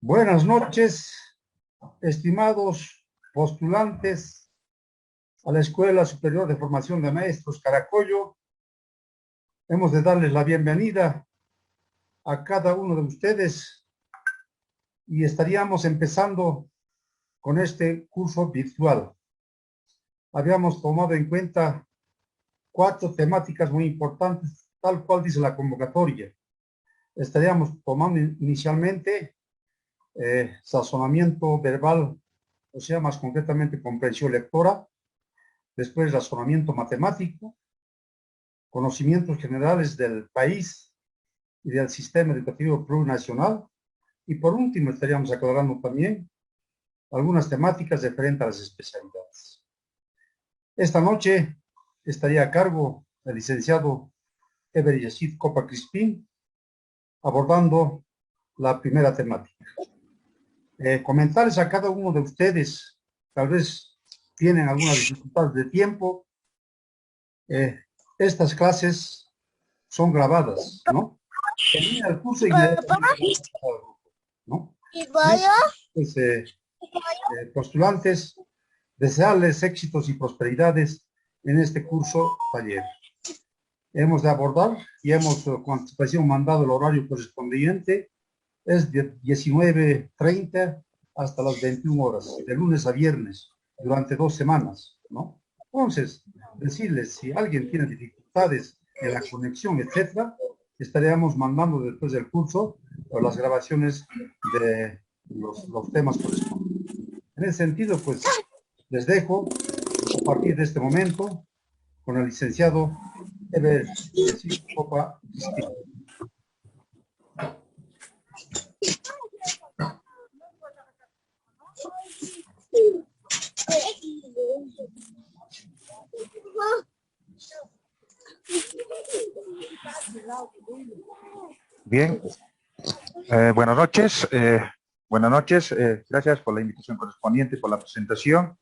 Buenas noches, estimados postulantes a la Escuela Superior de Formación de Maestros Caracollo. Hemos de darles la bienvenida a cada uno de ustedes y estaríamos empezando con este curso virtual. Habíamos tomado en cuenta 4 temáticas muy importantes, tal cual dice la convocatoria. Estaríamos tomando inicialmente razonamiento verbal, o sea, más concretamente comprensión lectora, después razonamiento matemático, conocimientos generales del país y del sistema educativo plurinacional, y por último estaríamos aclarando también algunas temáticas referentes a las especialidades. Esta noche estaría a cargo el licenciado Eber Yacid Copa Crispín, abordando la primera temática. Comentarles a cada uno de ustedes, tal vez tienen alguna dificultad de tiempo, estas clases son grabadas, ¿no? Termina el curso y inmediatamente, ¿no? Pues, postulantes, desearles éxitos y prosperidades en este curso taller. Hemos de abordar y hemos con anticipación mandado el horario correspondiente, es de 19:30 hasta las 21 horas, de lunes a viernes, durante 2 semanas, ¿no? Entonces, decirles, si alguien tiene dificultades en la conexión, etcétera, estaríamos mandando después del curso las grabaciones de los temas correspondientes. En ese sentido, pues, les dejo a partir de este momento con el licenciado Eber Copa Crispín. Bien, buenas noches. Buenas noches, gracias por la invitación correspondiente, por la presentación.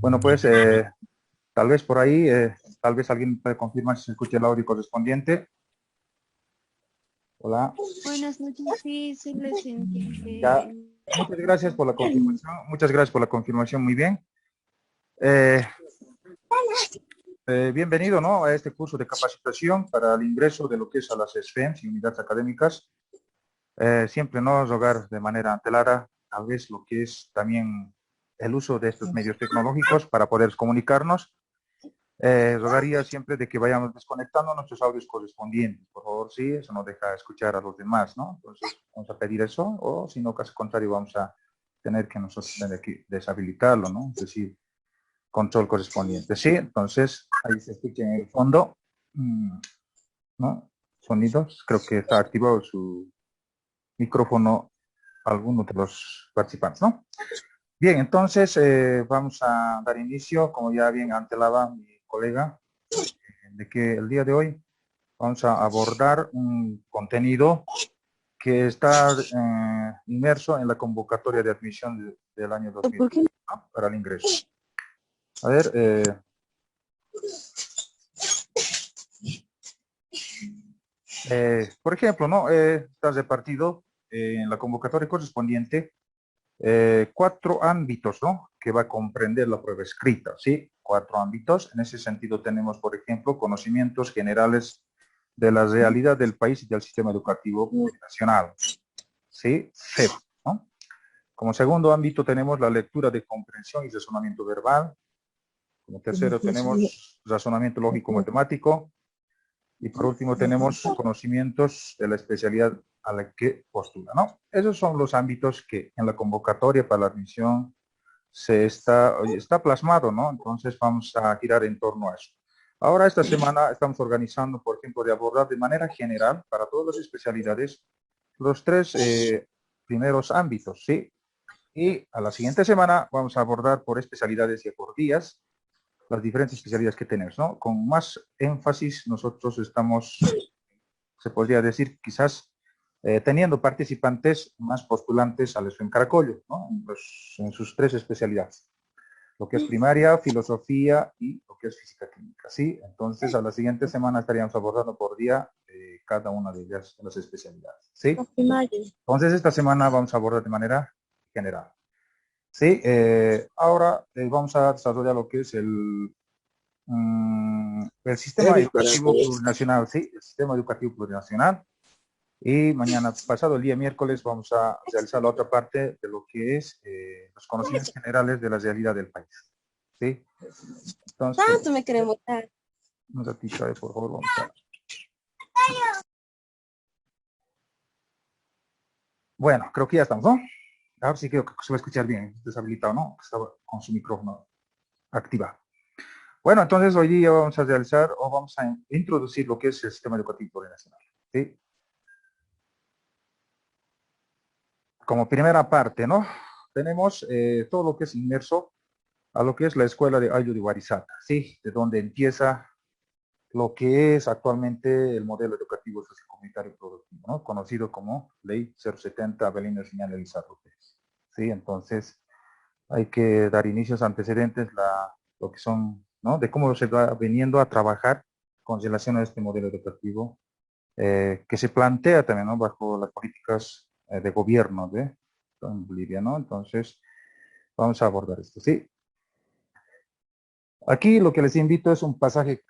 Bueno, pues tal vez por ahí, tal vez alguien puede confirmar si se escucha el audio correspondiente. Hola. Buenas noches, sí, sí les entiende. Ya. Muchas gracias por la confirmación. Muchas gracias por la confirmación, muy bien. Bienvenido, ¿no?, a este curso de capacitación para el ingreso de lo que es a las SFEMs y unidades académicas. Siempre nos rogar de manera antelara, tal vez lo que es también el uso de estos medios tecnológicos para poder comunicarnos. Rogaría siempre de que vayamos desconectando nuestros audios correspondientes. Por favor, sí, eso nos deja escuchar a los demás, ¿no? Entonces, vamos a pedir eso, o si no, caso contrario, vamos a tener que nosotros tener que deshabilitarlo, ¿no? Es decir, control correspondiente. Sí, entonces, ahí se escucha en el fondo, ¿no? Sonidos, creo que está activado su micrófono algunos de los participantes, ¿no? Bien, entonces vamos a dar inicio, como ya bien antelaba mi colega, de que el día de hoy vamos a abordar un contenido que está inmerso en la convocatoria de admisión del año 2020, ¿no?, para el ingreso. A ver, por ejemplo, ¿no? Está repartido en la convocatoria correspondiente 4 ámbitos, ¿no?, que va a comprender la prueba escrita, ¿sí? 4 ámbitos. En ese sentido tenemos, por ejemplo, conocimientos generales de la realidad del país y del sistema educativo nacional, ¿sí? CEP, ¿no? Como segundo ámbito tenemos la lectura de comprensión y razonamiento verbal. Como tercero tenemos razonamiento lógico-matemático. Y por último tenemos conocimientos de la especialidad a la que postula, ¿no? Esos son los ámbitos que en la convocatoria para la admisión está plasmado, ¿no? Entonces vamos a girar en torno a eso. Ahora esta semana estamos organizando, por ejemplo, de abordar de manera general para todas las especialidades los 3 primeros ámbitos, ¿sí? Y a la siguiente semana vamos a abordar por especialidades y por días las diferentes especialidades que tenemos, ¿no? Con más énfasis nosotros estamos, se podría decir, quizás teniendo participantes más postulantes al SFEM Caracollo, ¿no?, en sus 3 especialidades. lo que es primaria, filosofía y lo que es física química, ¿sí? Entonces, a la siguiente semana estaríamos abordando por día cada una de ellas, las especialidades, ¿sí? Entonces, esta semana vamos a abordar de manera general, ¿sí? Ahora vamos a desarrollar lo que es el sistema educativo plurinacional, ¿sí? El sistema educativo plurinacional. Y mañana pasado, el día miércoles, vamos a realizar la otra parte de lo que es los conocimientos generales de la realidad del país. ¿Sí? Entonces, Tanto me queremos dar. un ratito, por favor, vamos a... Bueno, creo que ya estamos, ¿no? Ahora sí creo que se va a escuchar bien, deshabilitado, ¿no? Estaba con su micrófono activado. Bueno, entonces hoy día vamos a realizar o vamos a introducir lo que es el sistema educativo plurinacional. ¿Sí? Como primera parte, ¿no? Tenemos todo lo que es inmerso a lo que es la escuela de Ayllu de Warisata, ¿sí? De donde empieza lo que es actualmente el modelo educativo sociocomunitario productivo, ¿no? Conocido como Ley 070 Avelino Señal Elizardo Pérez, ¿sí? Entonces, hay que dar inicios antecedentes, lo que son, ¿no? De cómo se va veniendo a trabajar con relación a este modelo educativo que se plantea también, ¿no? Bajo las políticas de gobierno de Bolivia, ¿no? Entonces, vamos a abordar esto, ¿sí? Aquí lo que les invito es un pasaje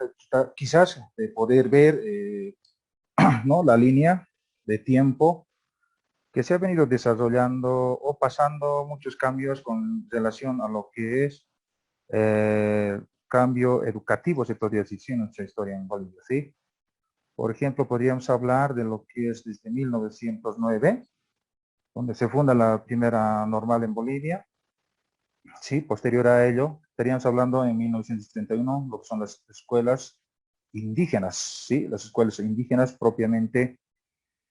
quizás de poder ver ¿no? La línea de tiempo que se ha venido desarrollando o pasando muchos cambios con relación a lo que es cambio educativo, se podría decir, en nuestra historia en Bolivia, ¿sí? Por ejemplo, podríamos hablar de lo que es desde 1909, donde se funda la primera normal en Bolivia. Sí, posterior a ello, estaríamos hablando en 1971, lo que son las escuelas indígenas, ¿sí? Las escuelas indígenas propiamente,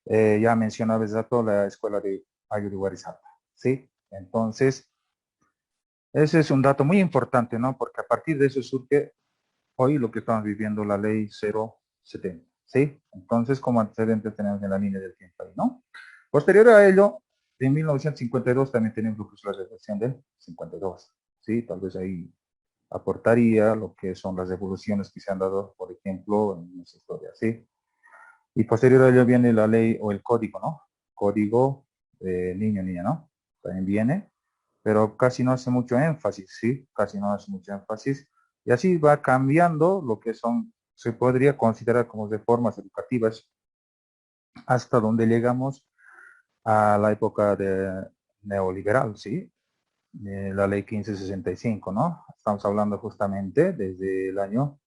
ya mencionaba hace rato la escuela de Ayllu de Warisata, ¿sí? Entonces, ese es un dato muy importante, ¿no? Porque a partir de eso surge hoy lo que estamos viviendo, la ley 070, ¿sí? Entonces, como antecedente tenemos en la línea del tiempo ahí, ¿no? Posterior a ello, en 1952 también tenemos lo que es la revolución del 52, ¿sí? Tal vez ahí aportaría lo que son las revoluciones que se han dado, por ejemplo, en nuestra historia, ¿sí? Y posterior a ello viene la ley o el código, ¿no? Código niño-niña, ¿no? También viene, pero casi no hace mucho énfasis, ¿sí? Casi no hace mucho énfasis. Y así va cambiando lo que son, se podría considerar como reformas educativas hasta donde llegamos a la época de neoliberal, ¿sí? La ley 1565, ¿no? Estamos hablando justamente desde el año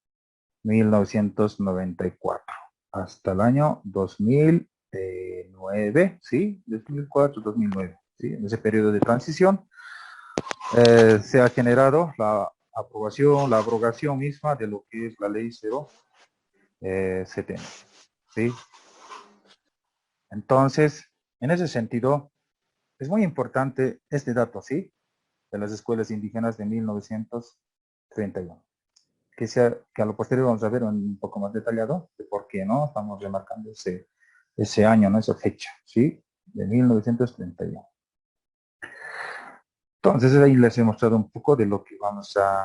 1994 hasta el año 2009, ¿sí? 2004, 2009, ¿sí? En ese periodo de transición se ha generado la aprobación, la abrogación misma de lo que es la ley 070, ¿sí? Entonces, en ese sentido, es muy importante este dato, ¿sí? De las escuelas indígenas de 1931. Que a lo posterior vamos a ver un poco más detallado de por qué, ¿no? Estamos remarcando ese año, ¿no? Esa fecha, ¿sí? De 1931. Entonces ahí les he mostrado un poco de lo que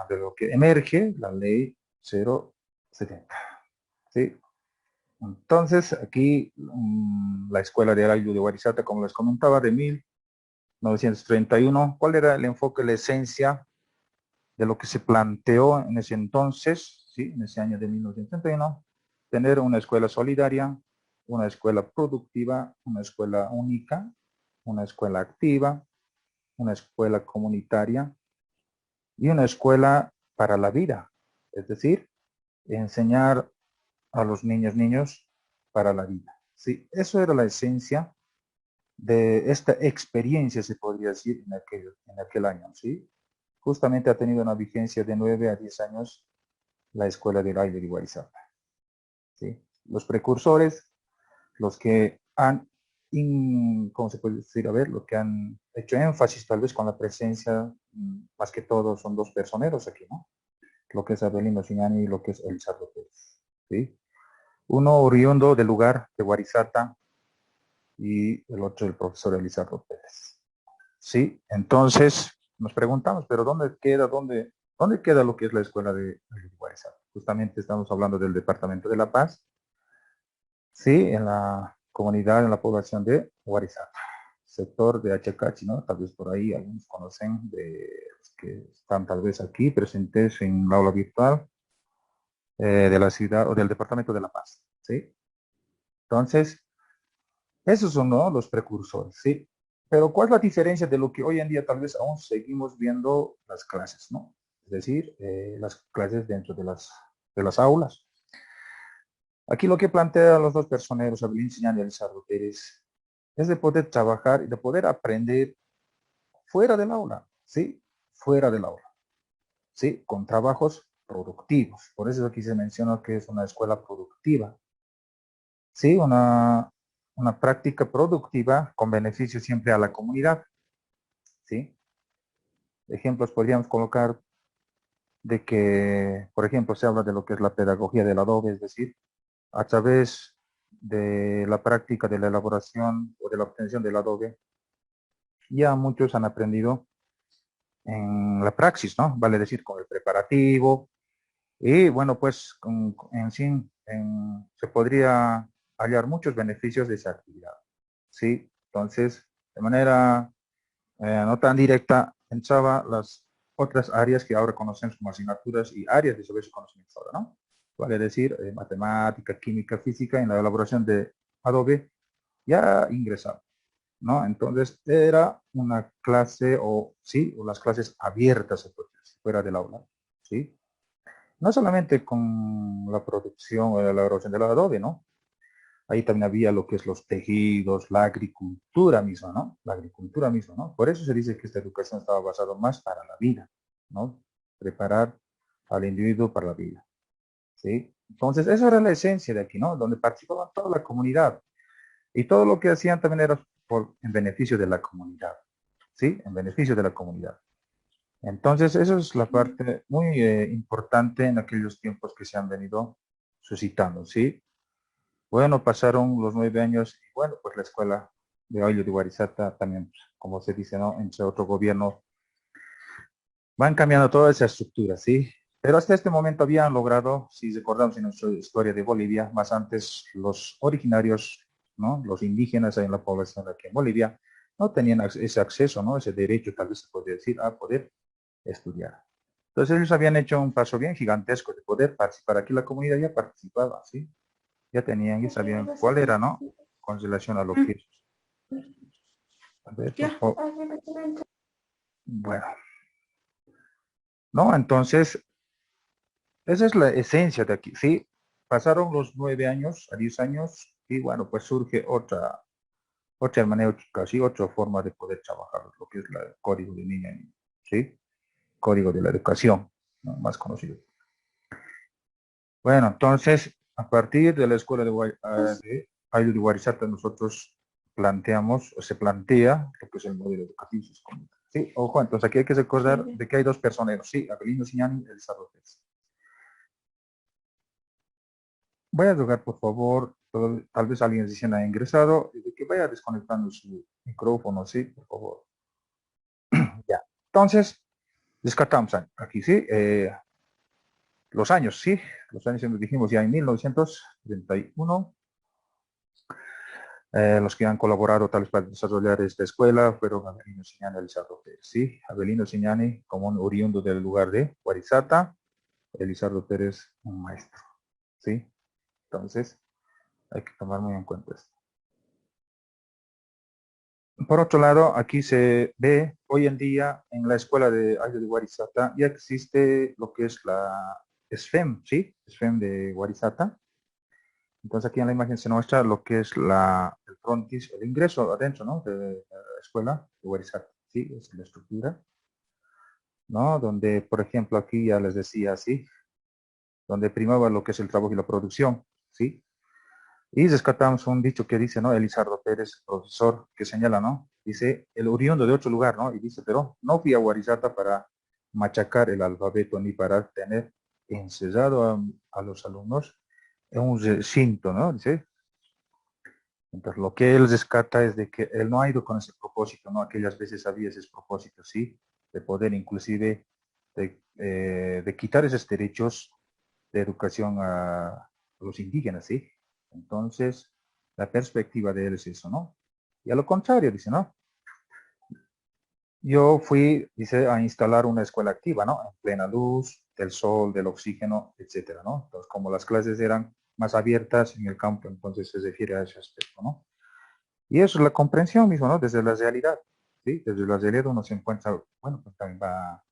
de lo que emerge la ley 070, ¿sí? Entonces aquí la escuela de Ayllu de Warisata, como les comentaba, de 1931, ¿cuál era el enfoque, la esencia de lo que se planteó en ese entonces, ¿sí? En ese año de 1931, tener una escuela solidaria, una escuela productiva, una escuela única, una escuela activa, una escuela comunitaria y una escuela para la vida, es decir, enseñar a los niños para la vida. Sí, eso era la esencia de esta experiencia, se podría decir, en aquel año, ¿sí? Justamente ha tenido una vigencia de 9 a 10 años la escuela del aire de Guarizapa, ¿sí? Los precursores, los que han, ¿cómo se puede decir? A ver, lo que han hecho énfasis tal vez con la presencia, más que todo son dos personeros aquí, ¿no? Lo que es Avelino Siñani y lo que es Elizardo Pérez, ¿sí? Uno oriundo del lugar de Guarizata y el otro el profesor Elizardo Pérez, ¿sí? Entonces nos preguntamos, pero ¿dónde queda, dónde ¿Dónde queda lo que es la escuela de Guarizata? Justamente estamos hablando del departamento de La Paz, sí, en la comunidad, en la población de Guarizata, sector de Achacachi, ¿no? Tal vez por ahí algunos conocen de los que están tal vez aquí presentes en la aula virtual de la ciudad o del departamento de La Paz, ¿sí? Entonces, esos son, ¿no?, los precursores, ¿sí? Pero ¿cuál es la diferencia de lo que hoy en día tal vez aún seguimos viendo las clases, ¿no? Es decir, las clases dentro de las aulas. Aquí lo que plantean los dos personeros, Abelín Siñán y Elizardo Pérez, es de poder trabajar y de poder aprender fuera del aula, ¿sí? Fuera del aula, ¿sí? Con trabajos productivos. Por eso aquí se menciona que es una escuela productiva, ¿sí? Una práctica productiva con beneficio siempre a la comunidad, ¿sí? Ejemplos podríamos colocar de que, por ejemplo, se habla de lo que es la pedagogía del adobe, es decir, a través de la práctica de la elaboración o de la obtención del adobe, ya muchos han aprendido en la praxis, ¿no? Vale decir, con el preparativo. Y bueno, pues en sí se podría hallar muchos beneficios de esa actividad, ¿sí? Entonces, de manera no tan directa, entraba las otras áreas que ahora conocemos como asignaturas y áreas de sobre su conocimiento ahora, ¿no? Vale decir, matemática, química, física, en la elaboración de Adobe, ya ingresaba, ¿no? Entonces, era una clase, o sí, o las clases abiertas, se puede decir, fuera del aula, ¿sí? No solamente con la producción o la elaboración del Adobe, ¿no? Ahí también había lo que es los tejidos, la agricultura misma, ¿no? La agricultura misma, ¿no? Por eso se dice que esta educación estaba basada más para la vida, ¿no? Preparar al individuo para la vida, ¿sí? Entonces, esa era la esencia de aquí, ¿no? Donde participaba toda la comunidad. Y todo lo que hacían también era en beneficio de la comunidad, ¿sí? En beneficio de la comunidad. Entonces, eso es la parte muy importante en aquellos tiempos que se han venido suscitando, ¿sí? Bueno, pasaron los 9 años y bueno, pues la escuela de Ayllo de Guarizata también, pues, como se dice, ¿no? Entre otro gobierno, van cambiando toda esa estructura, ¿sí? Pero hasta este momento habían logrado, si recordamos en nuestra historia de Bolivia, más antes los originarios, ¿no? Los indígenas en la población de aquí en Bolivia, no tenían ese acceso, ¿no? Ese derecho, tal vez se podría decir, a poder estudiar. Entonces ellos habían hecho un paso bien gigantesco de poder participar. Aquí la comunidad ya participaba, ¿sí? Ya tenían y sabían cuál era, ¿no? Con relación a lo que es. A ver, por favor. Bueno, ¿no? Entonces, esa es la esencia de aquí, ¿sí? Pasaron los 9 años a 10 años y bueno, pues surge otra manera, casi otra forma de poder trabajar, lo que es el código de niña, ¿sí? Código de la educación, ¿no? Más conocido. Bueno, entonces, a partir de la escuela de Ayllo de Guarizata, nosotros planteamos, o se plantea, lo que es el modelo educativo. Sí, ojo, entonces aquí hay que recordar de que hay dos personeros, sí, Abelino Siñani y Elizardo Pérez. Voy a rogar, por favor, tal vez alguien recién ha ingresado, de que vaya desconectando su micrófono, sí, por favor. Ya, entonces, descartamos aquí, sí, los años, sí, los años que dijimos ya en 1931. Los que han colaborado tal vez para desarrollar esta escuela fueron Abelino Siñani y Elizardo Pérez, sí, Abelino Siñani como un oriundo del lugar de Guarizata, Elizardo Pérez un maestro, sí. Entonces, hay que tomar muy en cuenta esto. Por otro lado, aquí se ve hoy en día en la escuela de Ayllo de Guarizata ya existe lo que es la SFEM, ¿sí? SFEM de Guarizata. Entonces aquí en la imagen se muestra lo que es el frontis, el ingreso adentro, ¿no? De la escuela de Guarizata, ¿sí? Es la estructura, ¿no? Donde, por ejemplo, aquí ya les decía, ¿sí? Donde primaba lo que es el trabajo y la producción, ¿sí? Y rescatamos un dicho que dice, ¿no? Elizardo Pérez, profesor, que señala, ¿no? Dice, el oriundo de otro lugar, ¿no? Y dice, pero no fui a Guarizata para machacar el alfabeto ni para tener encerrado a los alumnos en un recinto, ¿no? Dice. Entonces, lo que él rescata es de que él no ha ido con ese propósito, ¿no? Aquellas veces había ese propósito, ¿sí? De poder inclusive de quitar esos derechos de educación a los indígenas, ¿sí? Entonces, la perspectiva de él es eso, ¿no? Y a lo contrario, dice, ¿no? Yo fui, dice, a instalar una escuela activa, ¿no? En plena luz, del sol, del oxígeno, etcétera, ¿no? Entonces, como las clases eran más abiertas en el campo, entonces se refiere a ese aspecto, ¿no? Y eso es la comprensión misma, ¿no? Desde la realidad, ¿sí? Desde la realidad uno se encuentra, bueno, pues también va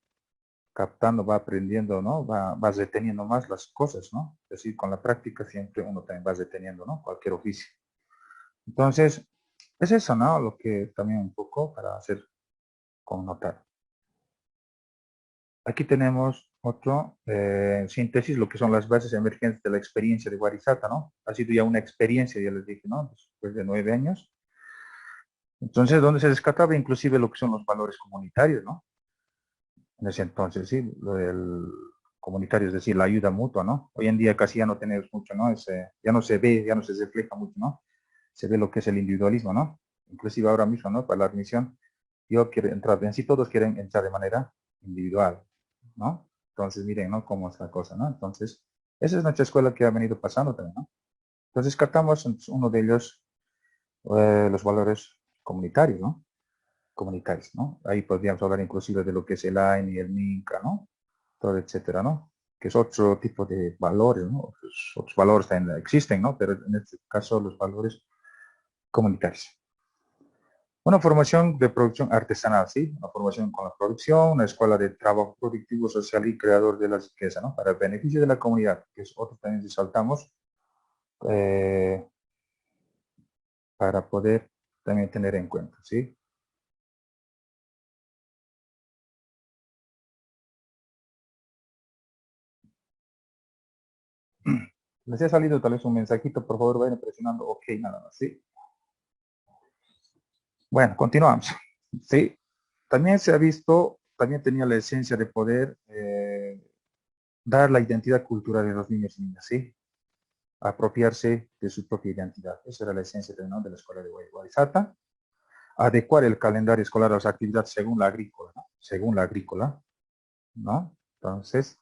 captando, va aprendiendo, ¿no? Va reteniendo más las cosas, ¿no? Es decir, con la práctica siempre uno también va reteniendo, ¿no? Cualquier oficio. Entonces, es eso, ¿no? Lo que también un poco para hacer connotar. Aquí tenemos otro síntesis, lo que son las bases emergentes de la experiencia de Warisata, ¿no? Ha sido ya una experiencia, ya les dije, ¿no? Después de 9 años. Entonces, donde se rescataba inclusive lo que son los valores comunitarios, ¿no? En ese entonces, sí, lo del comunitario, es decir, la ayuda mutua, ¿no? Hoy en día casi ya no tenemos mucho, ¿no? Ya no se ve, ya no se refleja mucho, ¿no? Se ve lo que es el individualismo, ¿no? Inclusive ahora mismo, ¿no? Para la admisión, yo quiero entrar, en sí todos quieren entrar de manera individual, ¿no? Entonces, miren, ¿no? Cómo es la cosa, ¿no? Entonces, esa es nuestra escuela que ha venido pasando también, ¿no? Entonces, captamos uno de ellos, los valores comunitarios, ¿no? Comunitarios, ¿no? Ahí podríamos hablar inclusive de lo que es el AIN y el MINCA, ¿no? Todo, etcétera, ¿no? Que es otro tipo de valores, ¿no? Otros valores también existen, ¿no? Pero en este caso los valores comunitarios. Una formación de producción artesanal, ¿sí? Una formación con la producción, una escuela de trabajo productivo, social y creador de la riqueza, ¿no? Para el beneficio de la comunidad, que es otro también resaltamos, eh, para poder también tener en cuenta, ¿sí? Les ha salido tal vez un mensajito, por favor vayan presionando OK nada más, ¿sí? Bueno, continuamos, ¿sí? También se ha visto, también tenía la esencia de poder dar la identidad cultural de los niños y niñas, ¿sí? Apropiarse de su propia identidad. Esa era la esencia ¿no? de la escuela de Warisata. Adecuar el calendario escolar a las actividades según la agrícola, ¿no? Según la agrícola, ¿no? Entonces,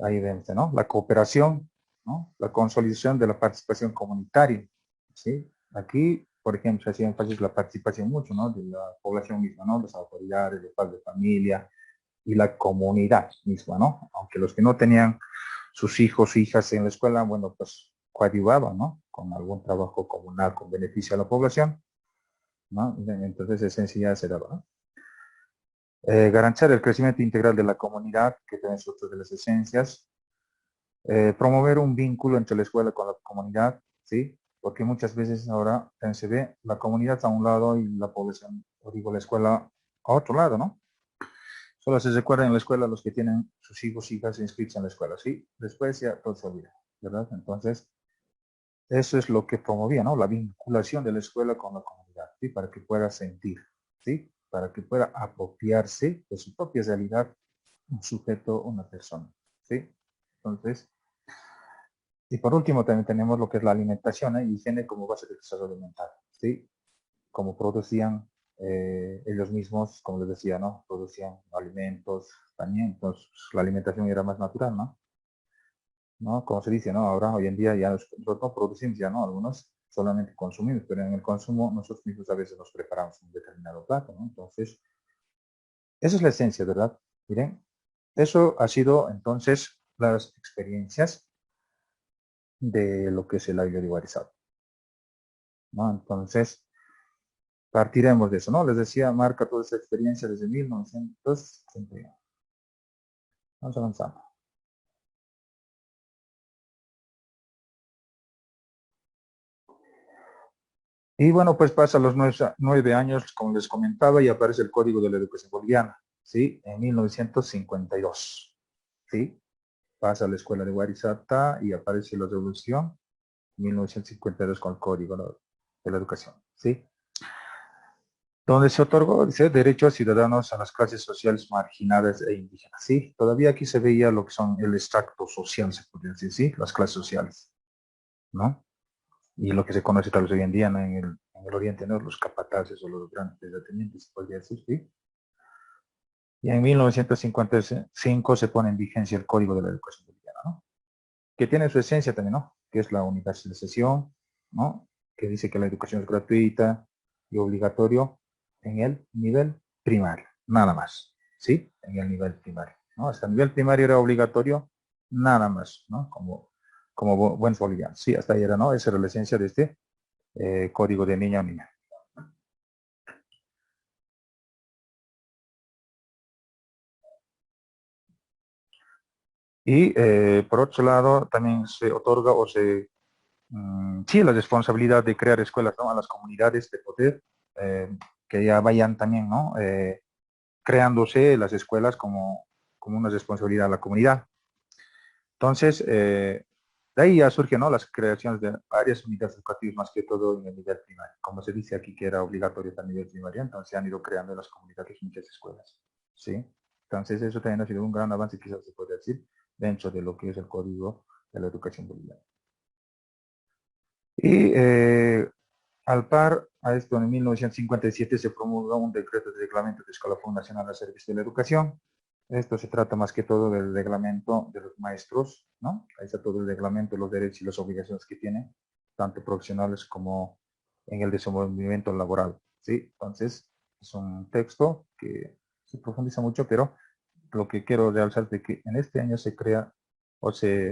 ahí vemos, ¿no? La cooperación, ¿no? La consolidación de la participación comunitaria, ¿sí? Aquí, por ejemplo, se hacía énfasis la participación mucho, ¿no? De la población misma, ¿no? Las autoridades, los padres de familia y la comunidad misma, ¿no? Aunque los que no tenían sus hijos, hijas en la escuela, bueno, pues coadyuvaban, ¿no? Con algún trabajo comunal con beneficio a la población, ¿no? Entonces, esa enseñanza se daba, ¿no? Garantizar el crecimiento integral de la comunidad, que también es otra de las esencias. Promover un vínculo entre la escuela con la comunidad, ¿sí? Porque muchas veces ahora se ve la comunidad a un lado y la población, o digo, la escuela a otro lado, ¿no? Solo se recuerda en la escuela los que tienen sus hijos, hijas inscritos en la escuela, ¿sí? Después ya todo se olvida, ¿verdad? Entonces, eso es lo que promovía, ¿no? La vinculación de la escuela con la comunidad, ¿sí? Para que pueda sentir, ¿sí? Para que pueda apropiarse de su propia realidad un sujeto, una persona, ¿sí? Entonces, y por último también tenemos lo que es la alimentación y higiene como base del desarrollo mental, ¿sí? Como producían ellos mismos, como les decía, ¿no? Producían alimentos también, entonces la alimentación era más natural, ¿no? ¿No? Como se dice, ¿no? Ahora, hoy en día ya nosotros no producimos ya, ¿no? Algunos solamente consumimos, pero en el consumo nosotros mismos a veces nos preparamos un determinado plato, ¿no? Entonces, esa es la esencia, ¿verdad? Miren, eso ha sido entonces las experiencias de lo que es el audiovisualizado, ¿no? Entonces, partiremos de eso, ¿no? Les decía, marca toda esa experiencia desde 1981. Vamos avanzando. Y bueno, pues pasa los 9 años, como les comentaba, y aparece el Código de la Educación Boliviana, ¿sí? En 1952, ¿sí? Pasa a la escuela de Warisata y aparece la revolución, 1952 con el Código de la Educación, ¿sí? Donde se otorgó, dice, derechos ciudadanos a las clases sociales marginadas e indígenas, ¿sí? Todavía aquí se veía lo que son el extracto social, se podría decir, ¿sí? Las clases sociales, ¿no? Y lo que se conoce tal vez hoy en día, ¿no? En el oriente, ¿no? Los capataces o los grandes terratenientes, se podría decir, ¿sí? Y en 1955 se pone en vigencia el Código de la Educación Boliviana, ¿no? Que tiene su esencia también, ¿no? Que es la universalización, ¿no? Que dice que la educación es gratuita y obligatorio en el nivel primario, nada más, ¿sí? En el nivel primario, ¿no? Hasta el nivel primario era obligatorio, nada más, ¿no? Como buenos bolivianos, sí, hasta ahí era, ¿no? Esa era la esencia de este código de niña o niña. Y por otro lado, también se otorga o se sí, la responsabilidad de crear escuelas, ¿no? A las comunidades de poder que ya vayan también, ¿no? Creándose las escuelas como una responsabilidad a la comunidad. Entonces, de ahí ya surgen, ¿no? Las creaciones de varias unidades educativas, más que todo en el nivel primario. Como se dice aquí que era obligatorio para el nivel primario, entonces se han ido creando en las comunidades muchas escuelas, ¿sí? Entonces, eso también ha sido un gran avance, quizás se puede decir, dentro de lo que es el Código de la Educación Boliviana. Y al par a esto, en 1957 se promulgó un decreto de reglamento de Escalafón Nacional al Servicio de la Educación. Esto se trata más que todo del reglamento de los maestros, ¿no? Ahí está todo el reglamento, los derechos y las obligaciones que tienen, tanto profesionales como en el desenvolvimiento laboral, ¿sí? Entonces, es un texto que se profundiza mucho, pero lo que quiero realzar es que en este año se crea,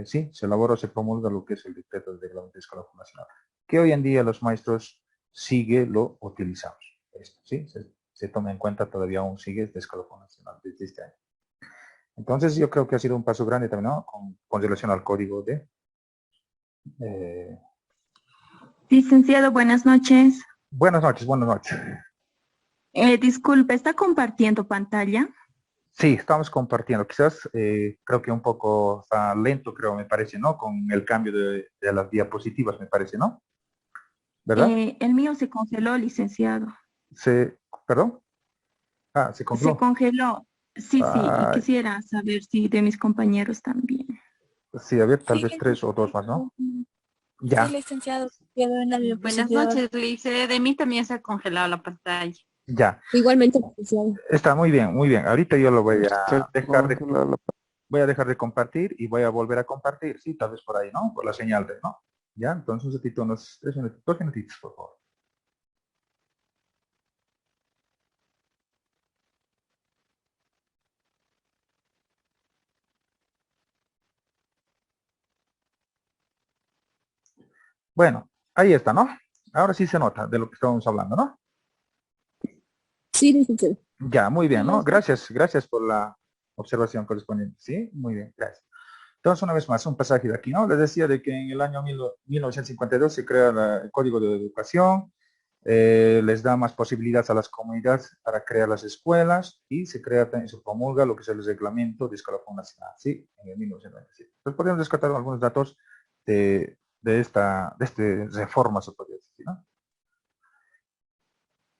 sí, se elabora o se promulga lo que es el decreto de reglamento de Escalafón Nacional, que hoy en día los maestros lo utilizamos. Esto, ¿sí? Se toma en cuenta todavía aún sigue este escalafón nacional desde este año. Entonces yo creo que ha sido un paso grande también, ¿no? Con relación al código de... Licenciado, buenas noches. Buenas noches, buenas noches. Disculpe, ¿está compartiendo pantalla? Sí, estamos compartiendo. Quizás creo que un poco está lento, creo, me parece, ¿no? Con el cambio de las diapositivas, me parece, ¿no? ¿Verdad? El mío se congeló, licenciado. ¿Perdón? Ah, se Se congeló. congeló. Sí, sí, y Ah, quisiera saber si de mis compañeros también. sí, a ver, tal Sí, vez 3 o 2 más, ¿no? sí, Ya, licenciado, quedó en la Buenas diapositiva. noches, Lice. De mí también se ha congelado la pantalla. ya. Igualmente, licenciado. Está muy bien, muy bien. Ahorita yo lo voy a Congelada la voy a dejar de compartir y voy a volver a compartir. Sí, tal vez por ahí, ¿no? Por la señal de, ¿no? Ya, entonces un ratito, unos 3 minutitos, 2 minutitos, por favor. Bueno, ahí está, ¿no? Ahora sí se nota de lo que estábamos hablando, ¿no? Sí, licenciado. Ya, muy bien, Sí, ¿no? ya está. Gracias por la observación correspondiente. Sí, muy bien, gracias. Entonces, una vez más, un pasaje de aquí, ¿no? Les decía de que en el año 1952 se crea el Código de Educación, les da más posibilidades a las comunidades para crear las escuelas y se crea también, se promulga lo que es el reglamento de escalafón nacional, ¿sí? En el 1997. Entonces, podemos descartar algunos datos de esta reforma, se podría decir, ¿no?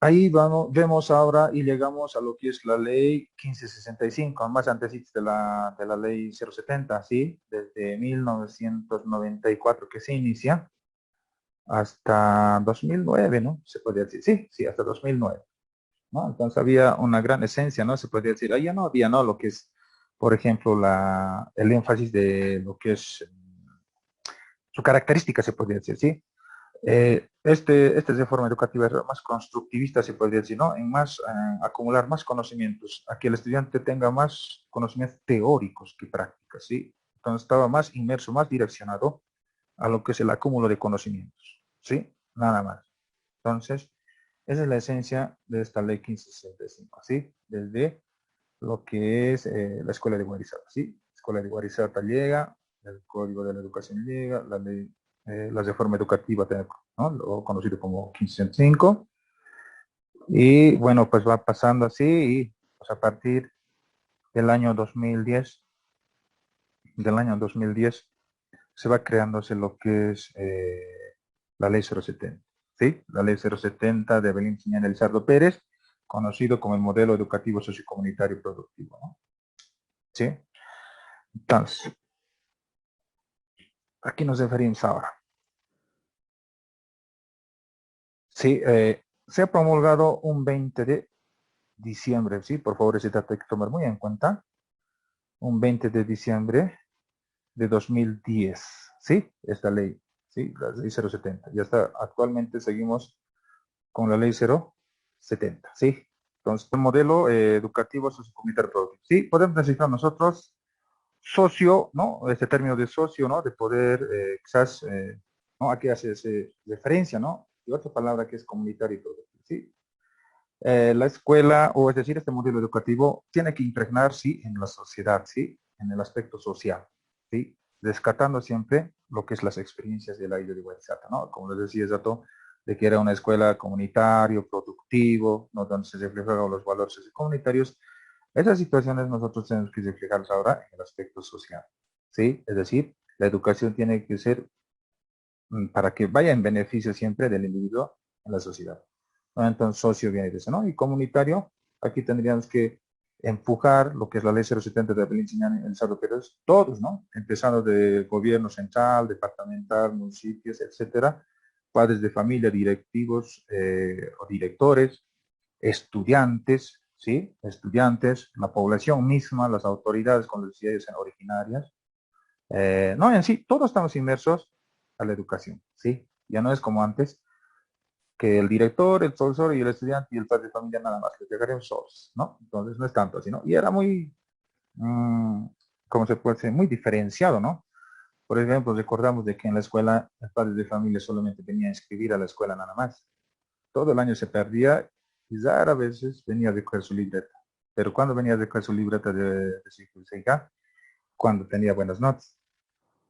Ahí vemos ahora y llegamos a lo que es la ley 1565, más antes de la ley 070, ¿sí? Desde 1994 que se inicia hasta 2009, ¿no? Se podría decir, sí, sí, hasta 2009, ¿no? Entonces había una gran esencia, ¿no? Se podría decir, ahí ya no había, ¿no? Lo que es, por ejemplo, el énfasis de lo que es su característica, se podría decir, ¿sí? Esta reforma educativa es más constructivista, se podría decir, ¿no? En más, acumular más conocimientos, a que el estudiante tenga más conocimientos teóricos que prácticos, ¿sí? Entonces estaba más inmerso, más direccionado a lo que es el acúmulo de conocimientos, ¿sí? Nada más. Entonces, esa es la esencia de esta ley 1565, ¿sí? Desde lo que es la escuela de Guarizata, ¿sí? La escuela de Guarizata llega, el Código de la Educación llega, la reforma educativa, ¿no? Lo conocido como 1505, y bueno, pues va pasando así, y pues a partir del año 2010, se va creándose lo que es la ley 070, ¿sí? La ley 070 de Belín Señal Elizardo Pérez, conocido como el modelo educativo sociocomunitario productivo, ¿no? ¿Sí? Entonces, aquí nos referimos ahora. Sí, se ha promulgado un 20 de diciembre, ¿sí? Por favor, ese dato hay que tomar muy en cuenta. Un 20 de diciembre de 2010, ¿sí? Esta ley, ¿sí? La ley 070. Ya está, actualmente seguimos con la ley 070, ¿sí? Entonces, el modelo educativo sociocomunitario productivo. Sí, podemos necesitar nosotros socio, ¿no? Este término de socio, ¿no? De poder, quizás, ¿no? Aquí hace referencia, ¿no? Y otra palabra que es comunitario y productivo, ¿sí? La escuela, o es decir, este modelo educativo, tiene que impregnar, sí, en la sociedad, sí, en el aspecto social, sí, descartando siempre lo que es las experiencias de la individualidad, ¿no? Como les decía, dato de que era una escuela comunitario, productivo, ¿no? Donde se reflejaban los valores comunitarios. Esas situaciones nosotros tenemos que reflejarlas ahora en el aspecto social, ¿sí? Es decir, la educación tiene que ser para que vaya en beneficio siempre del individuo en la sociedad. Entonces, socio viene de eso, ¿no? Y comunitario, aquí tendríamos que empujar lo que es la ley 070 de Belén Señal en Cerro Pérez, todos, ¿no? Empezando de gobierno central, departamental, municipios, etcétera, padres de familia, directivos o directores, estudiantes, ¿sí? Estudiantes, la población misma, las autoridades con las ciudades originarias, no, en sí, todos estamos inmersos a la educación, ¿sí? Ya no es como antes, que el director, el profesor y el estudiante y el padre de familia nada más, que llegarían solos, ¿no? Entonces no es tanto así, ¿no? Y era muy, ¿cómo se puede decir? Muy diferenciado, ¿no? Por ejemplo, recordamos de que en la escuela el padre de familia solamente venía a inscribir a la escuela nada más. Todo el año se perdía y rara veces venía a recoger su libreta. Pero cuando venía a recoger su libreta de su hijo y su hija, cuando tenía buenas notas.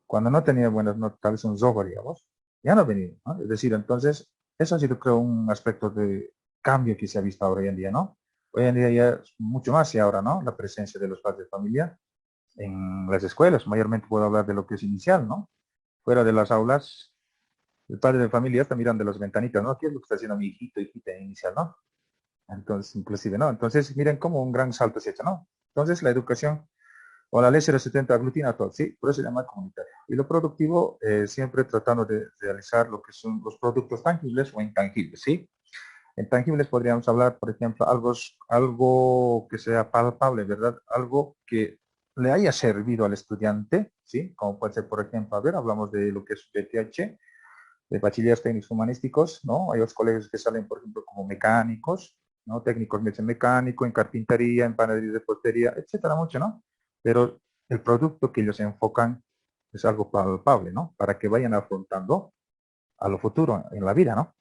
Cuando no tenía buenas notas, tal vez un software, digamos, ya no venía, ¿no? Es decir, entonces, eso ha sido, creo, un aspecto de cambio que se ha visto ahora hoy en día, ¿no? Hoy en día ya es mucho más y ahora, ¿no? La presencia de los padres de familia en las escuelas, mayormente puedo hablar de lo que es inicial, ¿no? Fuera de las aulas, el padre de familia está mirando de las ventanitas, ¿no? ¿Qué es lo que está haciendo mi hijito, hijita inicial, ¿no? Entonces, inclusive, ¿no? Entonces, miren cómo un gran salto se ha hecho, ¿no? Entonces, la educación o la ley 070 aglutina todo, ¿sí? Por eso se llama comunitario. Y lo productivo, siempre tratando de realizar lo que son los productos tangibles o intangibles, ¿sí? En tangibles podríamos hablar, por ejemplo, algo que sea palpable, ¿verdad? Algo que le haya servido al estudiante, ¿sí? Como puede ser, por ejemplo, a ver, hablamos de lo que es BTH, de bachilleres técnicos humanísticos, ¿no? Hay otros colegios que salen, por ejemplo, como mecánicos, ¿no? Técnicos mecánico, en carpintería, en panadería, repostería, etcétera, mucho, ¿no? Pero el producto que ellos enfocan es algo palpable, ¿no? Para que vayan afrontando a lo futuro en la vida, ¿no?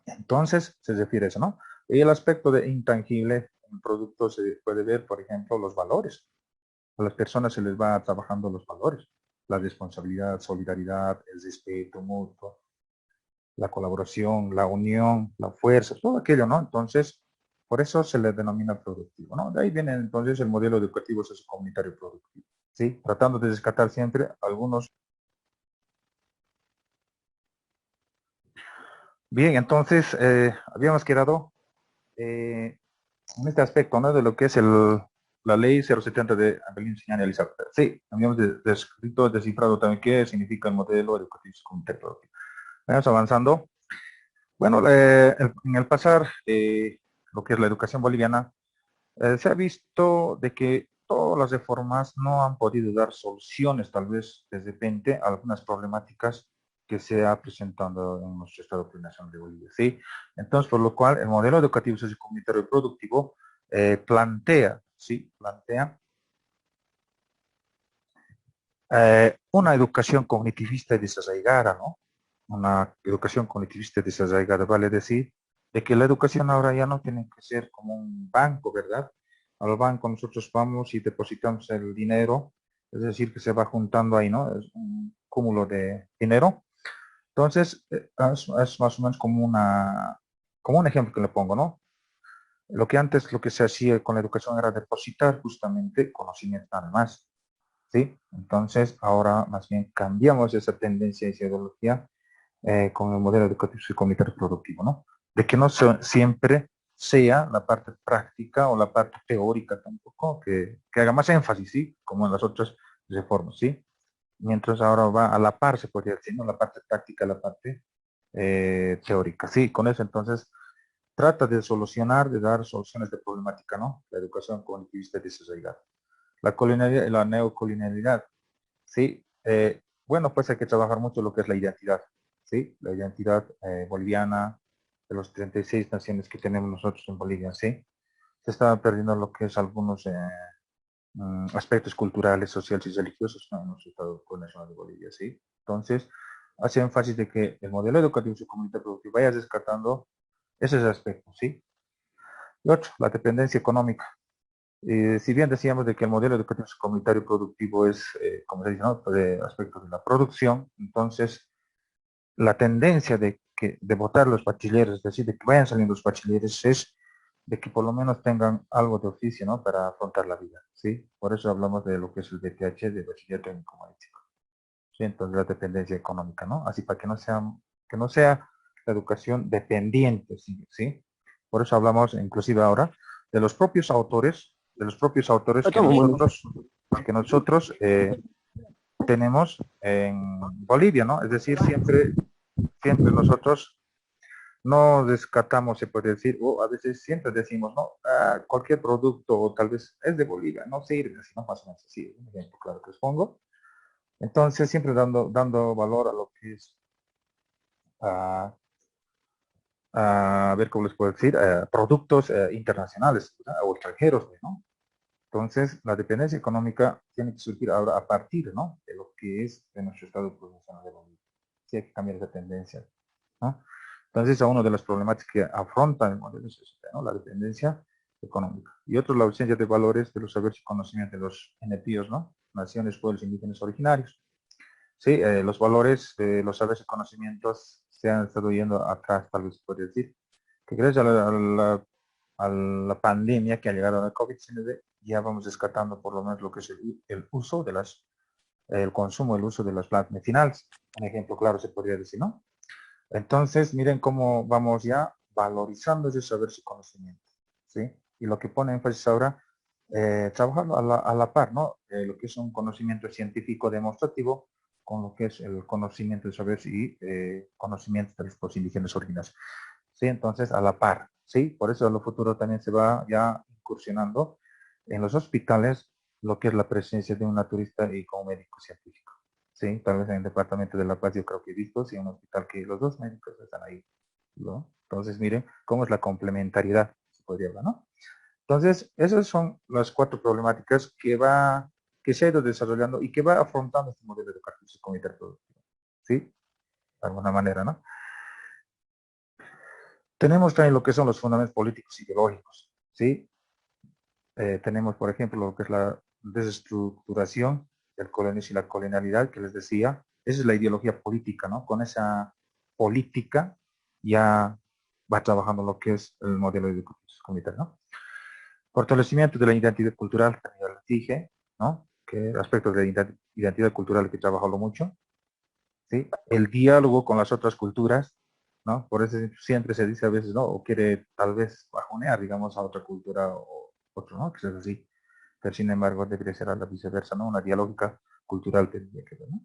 Entonces, se refiere a eso, ¿no? Y el aspecto de intangible, en el producto se puede ver, por ejemplo, los valores. A las personas se les va trabajando los valores. La responsabilidad, solidaridad, el respeto mutuo, la colaboración, la unión, la fuerza, todo aquello, ¿no? Entonces, por eso se le denomina productivo, ¿no? De ahí viene entonces el modelo educativo sociocomunitario productivo, ¿sí? Tratando de descartar siempre algunos. Bien, entonces, habíamos quedado en este aspecto, ¿no? De lo que es la ley 070 de Abelín Señal y Elizabeth. Sí, habíamos descrito, descifrado también qué significa el modelo educativo sociocomunitario productivo. Vamos avanzando. Bueno, en el pasar, lo que es la educación boliviana, se ha visto de que todas las reformas no han podido dar soluciones, tal vez de repente, a algunas problemáticas que se ha presentado en nuestro Estado plurinacional de Bolivia, ¿sí? Entonces, por lo cual, el modelo educativo sociocomunitario y productivo plantea, ¿sí? Plantea una educación cognitivista y desarraigada, ¿no? Una educación cognitivista y desarraigada, vale decir, de que la educación ahora ya no tiene que ser como un banco, ¿verdad? Al banco nosotros vamos y depositamos el dinero, es decir, que se va juntando ahí, ¿no? Es un cúmulo de dinero. Entonces, es más o menos como un ejemplo que le pongo, ¿no? Lo que antes, lo que se hacía con la educación era depositar justamente conocimiento nada más. ¿Sí? Entonces, ahora más bien cambiamos esa tendencia y esa ideología con el modelo educativo y comunitario productivo, ¿no? De que no siempre sea la parte práctica o la parte teórica tampoco, que haga más énfasis, ¿sí? Como en las otras reformas, ¿sí? Mientras ahora va a la par, se podría decir, ¿no? La parte práctica, la parte teórica, ¿sí? Con eso, entonces, trata de solucionar, de dar soluciones de problemática, ¿no? La educación cognitivista desarrollada. La colonialidad y la neocolonialidad, ¿sí? Bueno, pues hay que trabajar mucho lo que es la identidad, ¿sí? La identidad boliviana, de los 36 naciones que tenemos nosotros en Bolivia, ¿sí? Se está perdiendo lo que es algunos aspectos culturales, sociales y religiosos, ¿no? En nuestro Estado Nacional de Bolivia, ¿sí? Entonces, hace énfasis de que el modelo educativo y su comunidad productiva vaya descartando esos aspectos, ¿sí? Y otro, la dependencia económica. Si bien decíamos de que el modelo educativo comunitario productivo es, como se dice, ¿no? De aspectos de la producción, entonces la tendencia de votar los bachilleres, es decir, de que vayan saliendo los bachilleres, es de que por lo menos tengan algo de oficio, ¿no? Para afrontar la vida, ¿sí? Por eso hablamos de lo que es el BTH, de Bachiller Técnico Humanístico. ¿Sí? Entonces la dependencia económica, ¿no? Así para que no sea la educación dependiente, ¿sí? Por eso hablamos inclusive ahora de los propios autores, que nosotros tenemos en Bolivia, ¿no? Es decir, siempre nosotros no descartamos, se puede decir, o a veces siempre decimos, ¿no? Cualquier producto, o tal vez es de Bolivia, no sirve, así, ¿no? Más o menos así, un ejemplo claro que les pongo. Entonces, siempre dando valor a lo que es, a ver cómo les puedo decir, productos internacionales, ¿verdad? O extranjeros, ¿no? Entonces, la dependencia económica tiene que surgir ahora a partir, ¿no? De lo que es de nuestro estado profesional de Bolivia. Sí hay que cambiar esa tendencia, ¿no? Entonces, a una de las problemáticas que afronta el modelo es este, ¿no? La dependencia económica. Y otro, la ausencia de valores de los saberes y conocimientos de los NPOs, ¿no? Naciones, pueblos indígenas originarios. Sí, los valores, los saberes y conocimientos se han estado yendo atrás, tal vez se puede decir, que gracias a la pandemia que ha llegado a la COVID-19, ya vamos descartando por lo menos lo que es el uso de el consumo, el uso de las plantas medicinales. Un ejemplo claro se podría decir, ¿no? Entonces, miren cómo vamos ya valorizando ese saber y conocimiento, ¿sí? Y lo que pone énfasis ahora, trabajarlo a la par, ¿no? Lo que es un conocimiento científico demostrativo con lo que es el conocimiento de saberes y conocimiento de los pueblos indígenas originarios. ¿Sí? Entonces, a la par, ¿sí? Por eso en lo futuro también se va ya incursionando en los hospitales lo que es la presencia de un naturista y como médico científico. Sí, tal vez en el departamento de La Paz yo creo que he visto, sí, un hospital que los dos médicos están ahí, ¿no? Entonces, miren cómo es la complementariedad, se podría hablar, ¿no? Entonces, esas son las 4 problemáticas que se ha ido desarrollando y que va afrontando este modelo educativo comunitario productivo, ¿sí? De alguna manera, ¿no? Tenemos también lo que son los fundamentos políticos y ideológicos, ¿sí? Tenemos, por ejemplo, lo que es la desestructuración del colonialismo y la colonialidad, que les decía. Esa es la ideología política, ¿no? Con esa política ya va trabajando lo que es el modelo educativo comunitario, ¿no? Fortalecimiento de la identidad cultural, que ya les dije, ¿no? Que aspectos de la identidad cultural que trabajarlo mucho, ¿sí? El diálogo con las otras culturas, ¿no? Por eso siempre se dice a veces, ¿no? O quiere tal vez bajonear, digamos, a otra cultura o otro, ¿no? Que es así. Pero sin embargo debería ser a la viceversa, ¿no? Una dialógica cultural tendría que ver, ¿no?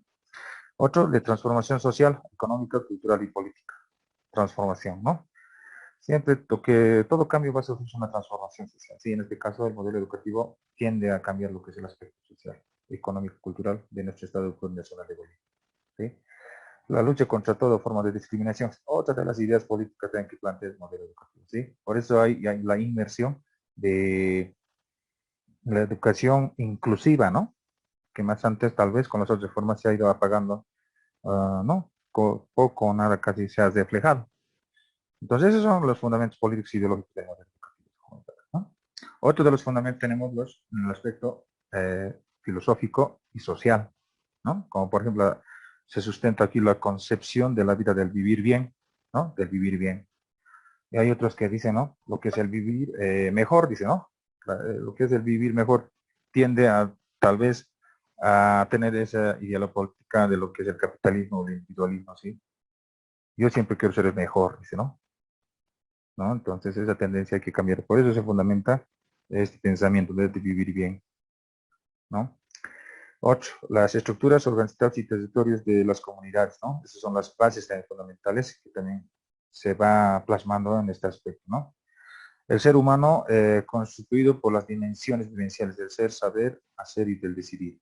Otro, de transformación social, económica, cultural y política. Transformación, ¿no? Siempre que todo cambio va a sufrir una transformación social. Sí, en este caso el modelo educativo tiende a cambiar lo que es el aspecto social, económico, cultural de nuestro Estado nacional de Bolivia. ¿Sí? La lucha contra toda forma de discriminación, otra de las ideas políticas que plantea el modelo educativo, ¿sí? Por eso hay la inmersión de la educación inclusiva, ¿no? Que más antes tal vez con las otras reformas se ha ido apagando, ¿no? Poco o nada casi se ha reflejado. Entonces esos son los fundamentos políticos y ideológicos del modelo educativo, ¿no? Otro de los fundamentos tenemos en el aspecto filosófico y social, ¿no? Como por ejemplo se sustenta aquí la concepción de la vida del vivir bien, ¿no? Del vivir bien. Y hay otros que dicen, ¿no? Lo que es el vivir mejor, dice, ¿no? Lo que es el vivir mejor tiende a tal vez a tener esa idea política de lo que es el capitalismo o el individualismo, ¿sí? Yo siempre quiero ser el mejor, dice, ¿no? Entonces esa tendencia hay que cambiar. Por eso se fundamenta este pensamiento de vivir bien, ¿no? 8. Las estructuras organizativas y territorios de las comunidades, ¿no? Esas son las bases también fundamentales que también se va plasmando en este aspecto, ¿no? El ser humano constituido por las dimensiones vivenciales del ser, saber, hacer y del decidir.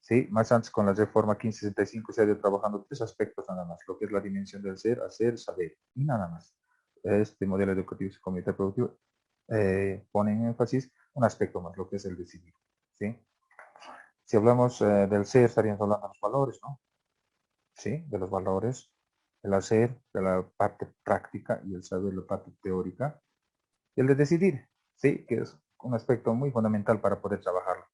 ¿Sí? Más antes con la reforma 1565 se ha ido trabajando tres aspectos nada más, lo que es la dimensión del ser, hacer, saber y nada más. Este modelo educativo y comunitario productivo pone en énfasis un aspecto más, lo que es el decidir. ¿Sí? Si hablamos del ser, estaríamos hablando de los valores, ¿no? ¿Sí? De los valores, el hacer, de la parte práctica y el saber, la parte teórica. Y el de decidir, ¿sí? Que es un aspecto muy fundamental para poder trabajarlo.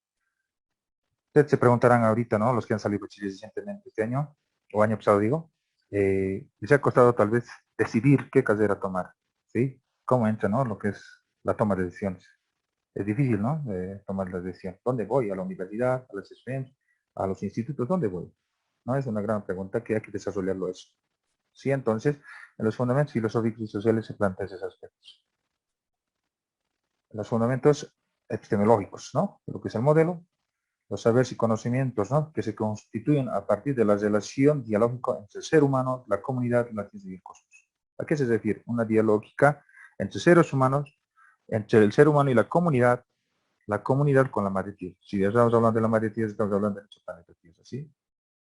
Ustedes se preguntarán ahorita, ¿no? Los que han salido bachilleres recientemente este año, o año pasado digo, les ha costado tal vez decidir qué carrera tomar, ¿sí? ¿Cómo entra, no? Lo que es la toma de decisiones. Es difícil, ¿no? Tomar la decisión. ¿Dónde voy? ¿A la universidad? ¿A las escuelas? ¿A los institutos? ¿Dónde voy? ¿No? Es una gran pregunta que hay que desarrollarlo eso. Sí, entonces, en los fundamentos filosóficos y sociales se plantean esos aspectos. Los fundamentos epistemológicos, ¿no? Lo que es el modelo, los saberes y conocimientos, ¿no? Que se constituyen a partir de la relación dialógica entre el ser humano, la comunidad, la ciencia y el cosmos. ¿A qué se refiere? Una dialógica entre seres humanos, entre el ser humano y la comunidad con la madre tierra. Si ya estamos hablando de la madre tierra, estamos hablando de nuestro planeta tierra, ¿sí?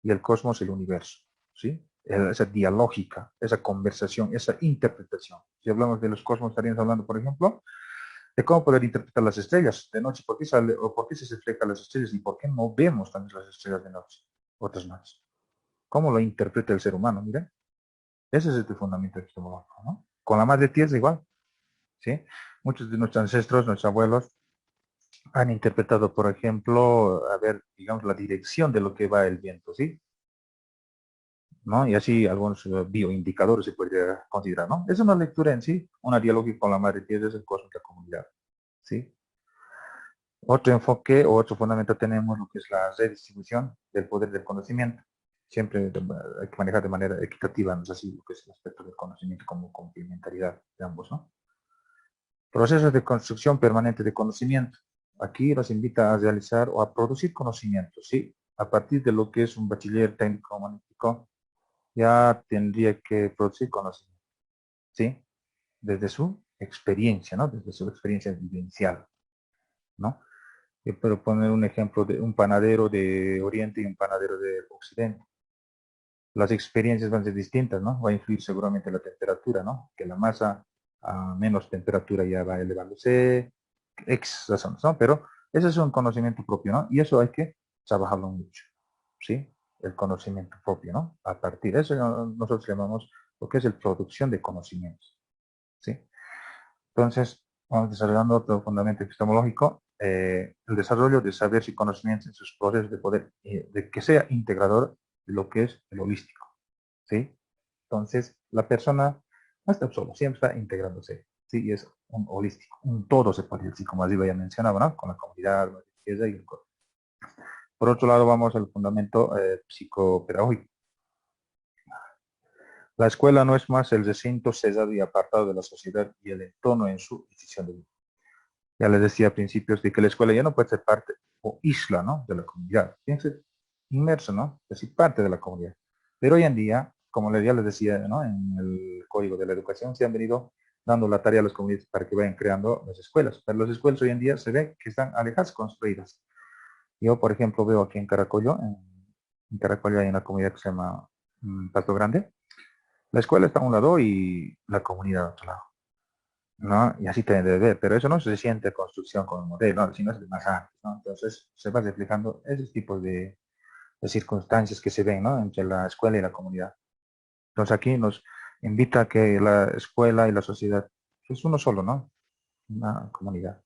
Y el cosmos, el universo, ¿sí? Esa dialógica, esa conversación, esa interpretación. Si hablamos de los cosmos, estaríamos hablando, por ejemplo, de cómo poder interpretar las estrellas de noche, por qué sale o por qué se reflejan las estrellas y por qué no vemos también las estrellas de noche, otras más. ¿Cómo lo interpreta el ser humano? Miren, ese es el fundamento epistemológico, ¿no? Con la madre tierra igual, ¿sí? Muchos de nuestros ancestros, nuestros abuelos, han interpretado, por ejemplo, a ver, digamos, la dirección de lo que va el viento, ¿sí? ¿No? Y así algunos bioindicadores se podría considerar, ¿no? Es una lectura en sí, una dialógica con la madre tierra, es el cosmos de la comunidad, ¿sí? Otro enfoque o otro fundamento tenemos lo que es la redistribución del poder del conocimiento. Siempre hay que manejar de manera equitativa, no es así lo que es el aspecto del conocimiento como complementariedad de ambos, ¿no? Procesos de construcción permanente de conocimiento. Aquí nos invita a realizar o a producir conocimiento, ¿sí? A partir de lo que es un bachiller técnico humanístico, ya tendría que producir conocimiento, ¿sí? Desde su experiencia, ¿no? Desde su experiencia vivencial, ¿no? Yo puedo poner un ejemplo de un panadero de Oriente y un panadero de Occidente. Las experiencias van a ser distintas, ¿no? Va a influir seguramente la temperatura, ¿no? Que la masa a menos temperatura ya va elevándose, X razones, ¿no? Pero ese es un conocimiento propio, ¿no? Y eso hay que trabajarlo mucho, ¿sí? El conocimiento propio, ¿no? A partir de eso nosotros llamamos lo que es la producción de conocimientos, ¿sí? Entonces, vamos desarrollando otro fundamento epistemológico, el desarrollo de saberes y conocimientos en sus procesos de poder, de que sea integrador de lo que es el holístico, ¿sí? Entonces, la persona no está solo, siempre está integrándose, ¿sí? Y es un holístico, un todo se puede decir, como arriba ya mencionaba, ¿no? Con la comunidad, la riqueza y el cuerpo. Por otro lado, vamos al fundamento psicopedagógico. La escuela no es más el recinto cerrado y apartado de la sociedad y el entorno en su decisión de vida. Ya les decía a principios de que la escuela ya no puede ser parte o isla, ¿no? De la comunidad. Tiene que ser inmerso, ¿no? Es decir, parte de la comunidad. Pero hoy en día, como ya les decía, ¿no? En el Código de la Educación se han venido dando la tarea a las comunidades para que vayan creando las escuelas. Pero las escuelas hoy en día se ve que están alejadas, construidas. Yo, por ejemplo, veo aquí en Caracollo, en Caracollo hay una comunidad que se llama Pasto Grande. La escuela está a un lado y la comunidad a otro lado, ¿no? Y así te debe ver, pero eso no se siente construcción con un modelo, ¿no? Sino es de más antes, ¿no? Entonces se va reflejando ese tipo de circunstancias que se ven, ¿no? Entre la escuela y la comunidad. Entonces aquí nos invita a que la escuela y la sociedad es uno solo, ¿no? Una comunidad.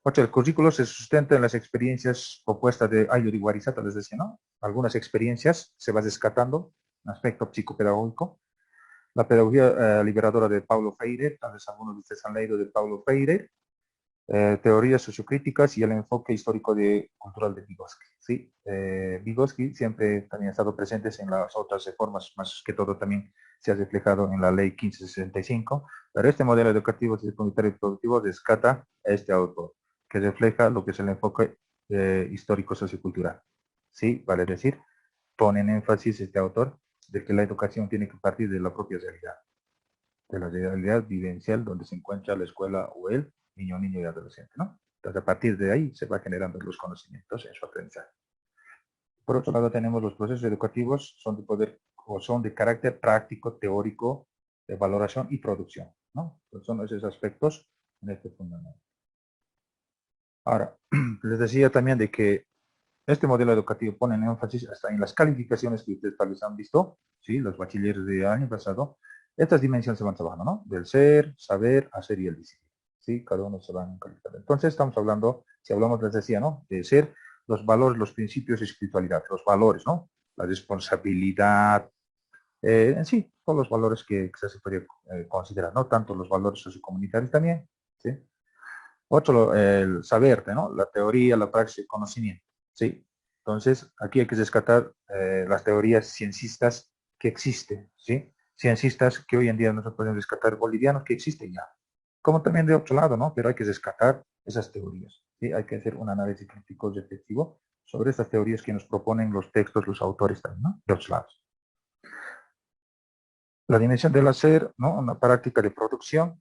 Ocho, el currículo se sustenta en las experiencias propuestas de Ayuri Warisata, les decía, ¿no? Algunas experiencias se va descartando, un aspecto psicopedagógico. La pedagogía liberadora de Paulo Freire, tal vez algunos de ustedes han leído de Paulo Freire, teorías sociocríticas y el enfoque histórico cultural de Vygotsky, ¿sí? Vygotsky siempre también ha estado presente en las otras reformas, más que todo también se ha reflejado en la ley 1565, pero este modelo educativo comunitario y productivo rescata a este autor, que refleja lo que es el enfoque histórico sociocultural, ¿sí? Vale decir, pone en énfasis este autor de que la educación tiene que partir de la propia realidad, de la realidad vivencial donde se encuentra la escuela o el niño, niño y adolescente, ¿no? Entonces, a partir de ahí se va generando los conocimientos en su aprendizaje. Por otro lado, tenemos los procesos educativos, son de poder o son de carácter práctico, teórico, de valoración y producción, ¿no? Entonces, son esos aspectos en este fundamento. Ahora, les decía también de que este modelo educativo pone en énfasis hasta en las calificaciones que ustedes tal vez han visto, ¿sí? Los bachilleres del año pasado. Estas dimensiones se van trabajando, ¿no? Del ser, saber, hacer y el decidir, ¿sí? Cada uno se van calificando. Entonces estamos hablando, si hablamos, les decía, ¿no? De ser, los valores, los principios y espiritualidad, los valores, ¿no? La responsabilidad, en sí, todos los valores que se podría considerar, ¿no? Tanto los valores sociocomunitarios también, ¿sí? Otro, el saber, ¿no? La teoría, la praxis, el conocimiento, ¿sí? Entonces, aquí hay que rescatar las teorías ciencistas que existen, ¿sí? Ciencistas que hoy en día no se pueden rescatar, bolivianos que existen ya. Como también de otro lado, ¿no? Pero hay que rescatar esas teorías, ¿sí? Hay que hacer un análisis crítico y efectivo sobre estas teorías que nos proponen los textos, los autores también, ¿no? De otros lados. La dimensión del hacer, ¿no? Una práctica de producción.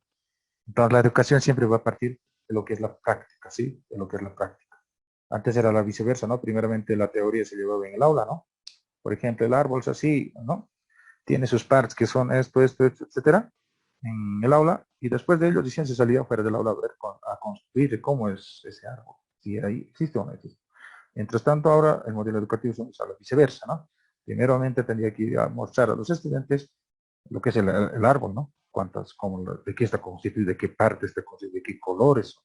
Entonces, la educación siempre va a partir de lo que es la práctica, ¿sí? De lo que es la práctica. Antes era la viceversa, ¿no? Primeramente la teoría se llevaba en el aula, ¿no? Por ejemplo, el árbol es así, ¿no? Tiene sus partes que son esto, etcétera, en el aula, y después de ello recién se salía fuera del aula a ver, a construir cómo es ese árbol, si ahí existe o no existe. Mientras tanto, ahora el modelo educativo es a la viceversa, ¿no? Primeramente tendría que ir a mostrar a los estudiantes lo que es el árbol, ¿no? Cuántas, cómo, de qué está constituido, de qué parte está constituido, de qué colores,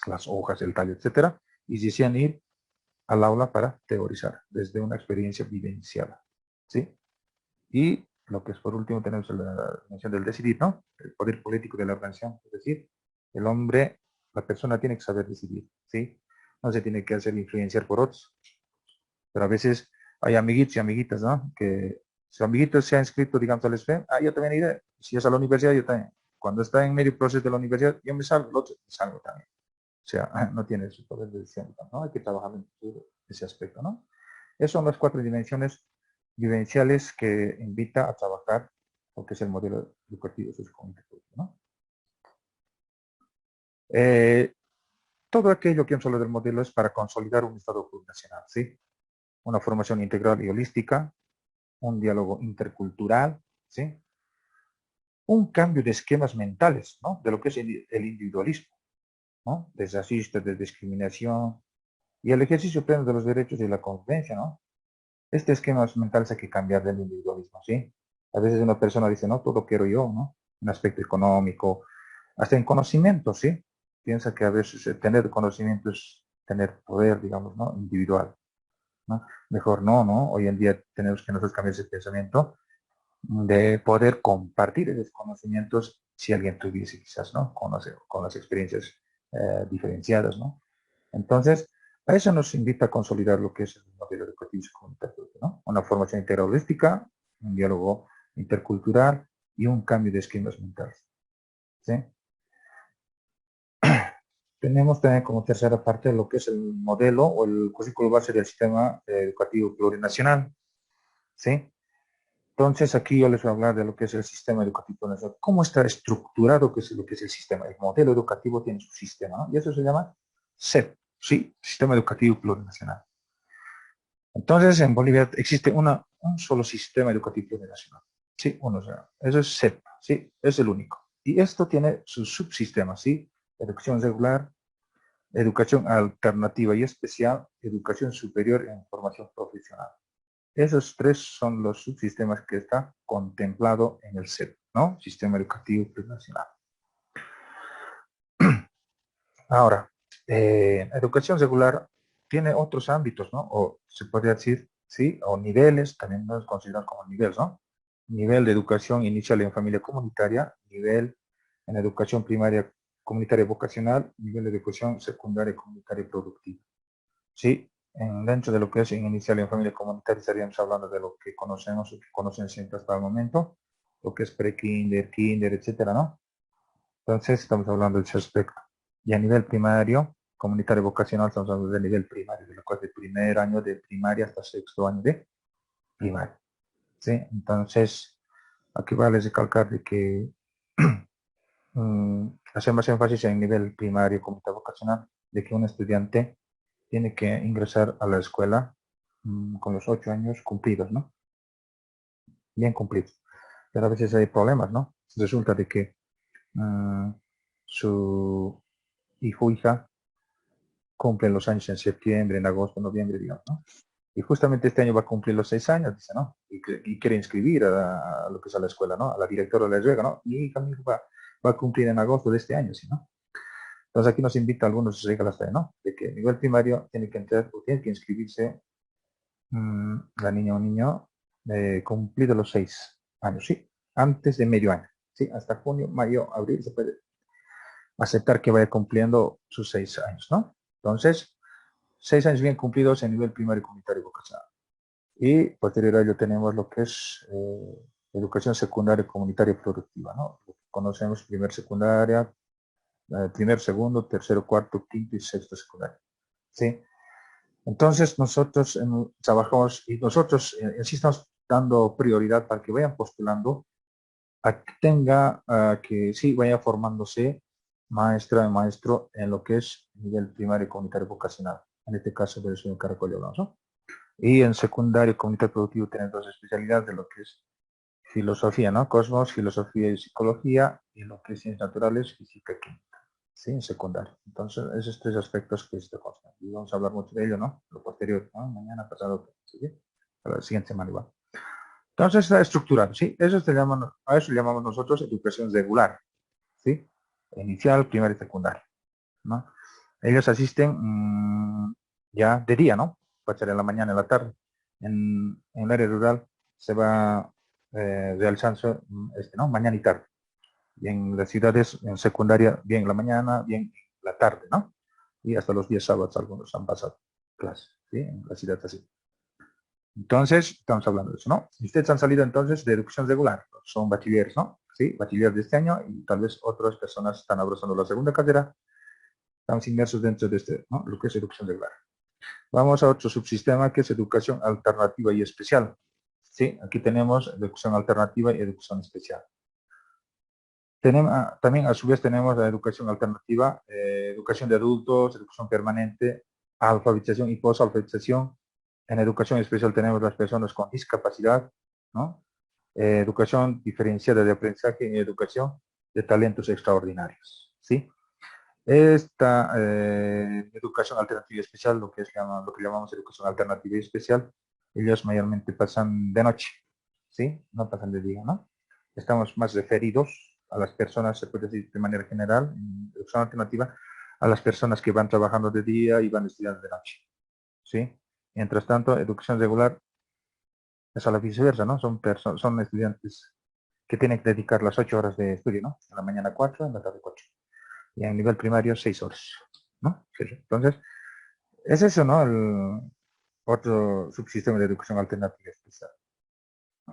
las hojas, el tallo, etcétera, y decían ir al aula para teorizar desde una experiencia vivenciada, ¿sí? Y lo que es por último tenemos la mención del decidir, ¿no? El poder político de la organización, es decir, el hombre, la persona tiene que saber decidir, ¿sí? No se tiene que hacer influenciar por otros, pero a veces hay amiguitos y amiguitas, ¿no? Que su amiguito se ha inscrito, digamos, al SPEM, yo también iré, si es a la universidad, yo también. Cuando está en medio proceso de la universidad, yo me salgo, el otro me salgo también. O sea, no tiene su poder de decisión, ¿no? Hay que trabajar en ese aspecto, ¿no? Esas son las 4 dimensiones vivenciales que invita a trabajar lo que es el modelo educativo sociocomunicativo, ¿no? Todo aquello que hemos hablado del modelo es para consolidar un estado plurinacional, ¿sí? Una formación integral y holística, un diálogo intercultural, ¿sí? Un cambio de esquemas mentales, ¿no? De lo que es el individualismo, ¿no? Desasiste, de discriminación y el ejercicio pleno de los derechos y la convivencia, ¿no? Este esquema mental hay que cambiar del individualismo, ¿sí? A veces una persona dice, no, todo quiero yo, ¿no? En aspecto económico, hasta en conocimiento, ¿sí? Piensa que a veces tener conocimiento es tener poder, digamos, ¿no? Individual, ¿no? Mejor no, ¿no? Hoy en día tenemos que nosotros cambiar ese pensamiento de poder compartir esos conocimientos si alguien tuviese quizás, ¿no? Con las experiencias diferenciadas, ¿no? Entonces, a eso nos invita a consolidar lo que es el modelo educativo y comunitario, ¿no? Una formación integral holística, un diálogo intercultural y un cambio de esquemas mentales, ¿sí? Tenemos también como tercera parte lo que es el modelo o el currículo base del sistema educativo plurinacional, ¿sí? Entonces, aquí yo les voy a hablar de lo que es el sistema educativo nacional. ¿Cómo está estructurado qué es lo que es el sistema? El modelo educativo tiene su sistema, ¿no? Y eso se llama SEP, ¿sí? Sistema Educativo Plurinacional. Entonces, en Bolivia existe un solo sistema educativo plurinacional, ¿sí? Uno, o sea, eso es SEP, ¿sí? Es el único. Y esto tiene sus subsistemas, ¿sí? Educación regular, educación alternativa y especial, educación superior en formación profesional. Esos 3 son los subsistemas que está contemplado en el SEP, ¿no? Sistema Educativo Plurinacional. Ahora, educación regular tiene otros ámbitos, ¿no? O se podría decir, sí, o niveles, también nos consideran como niveles, ¿no? Nivel de educación inicial en familia comunitaria, nivel en educación primaria comunitaria vocacional, nivel de educación secundaria comunitaria productiva. Sí, dentro de lo que es en inicial en familia comunitaria estaríamos hablando de lo que conocemos o que conocen siempre hasta el momento, lo que es pre-kinder, kinder, etcétera, ¿no? Entonces estamos hablando de ese aspecto. Y a nivel primario, comunitario vocacional, estamos hablando de nivel primario, de lo cual es el primer año de primaria hasta 6º año de primaria. ¿Sí? Entonces, aquí vale recalcar de que hacer más énfasis en nivel primario comunitario vocacional, de que un estudiante tiene que ingresar a la escuela con los 8 años cumplidos, ¿no? Bien cumplidos. Pero a veces hay problemas, ¿no? Resulta de que su hijo o hija cumple los años en septiembre, en agosto, noviembre, digamos, ¿no? Y justamente este año va a cumplir los 6 años, dice, ¿no? Y quiere inscribir a lo que es a la escuela, ¿no? A la directora le llega, ¿no? Mi hija va a cumplir en agosto de este año, ¿sí, no? Entonces aquí nos invita a algunos reglas, ¿no? De que a nivel primario tiene que entrar, o tiene que inscribirse la niña o niño cumplido los 6 años, ¿sí? Antes de medio año, ¿sí? Hasta junio, mayo, abril se puede aceptar que vaya cumpliendo sus 6 años, ¿no? Entonces, 6 años bien cumplidos en nivel primario comunitario vocacional. Y posterior a ello tenemos lo que es educación secundaria comunitaria productiva, ¿no? Conocemos primer secundaria, primer, segundo, tercero, cuarto, quinto y sexto secundaria, ¿sí? Entonces nosotros trabajamos y nosotros sí estamos dando prioridad para que vayan postulando a que tenga, que sí vaya formándose maestra y maestro en lo que es nivel primario comunitario vocacional, en este caso del señor Caracollo, ¿no? Y en secundario comunitario productivo tienen 2 especialidades de lo que es filosofía, ¿no? Cosmos, filosofía y psicología, y lo que es ciencias naturales, física y química, ¿sí? En secundario. Entonces, esos 3 aspectos que se constan. Y vamos a hablar mucho de ello, ¿no? Lo posterior, ¿no? Mañana, pasado, ¿sí? Para la siguiente semana igual. Entonces está estructurado, ¿sí? A eso llamamos nosotros educación regular, ¿sí? Inicial, primaria y secundaria, ¿no? Ellos asisten ya de día, ¿no? Puede ser en la mañana, en la tarde. En el área rural se va realizando ¿no? Mañana y tarde. Y en las ciudades, en secundaria, bien en la mañana, bien en la tarde, ¿no? Y hasta los días sábados algunos han pasado clases, ¿sí? En la ciudad así. Entonces, estamos hablando de eso, ¿no? Y ustedes han salido entonces de educación regular, son bachilleres, ¿no? Sí, bachiller de este año y tal vez otras personas están abrazando la segunda carrera. Estamos inmersos dentro de este, ¿no? Lo que es educación regular. Vamos a otro subsistema que es educación alternativa y especial. Sí, aquí tenemos educación alternativa y educación especial. También a su vez tenemos la educación alternativa, educación de adultos, educación permanente, alfabetización y posalfabetización. En educación especial tenemos las personas con discapacidad, ¿no? Educación diferenciada de aprendizaje y educación de talentos extraordinarios, ¿sí? Esta educación alternativa y especial, lo que llamamos educación alternativa y especial, ellos mayormente pasan de noche, ¿sí? No pasan de día, ¿no? Estamos más referidos a las personas, se puede decir de manera general, en educación alternativa, a las personas que van trabajando de día y van estudiando de noche, ¿sí? Mientras tanto, educación regular es a la viceversa, ¿no? Son estudiantes que tienen que dedicar las 8 horas de estudio, ¿no? En la mañana 4, en la tarde 4. Y en nivel primario 6 horas, ¿no? Entonces, es eso, ¿no? El otro subsistema de educación alternativa especial.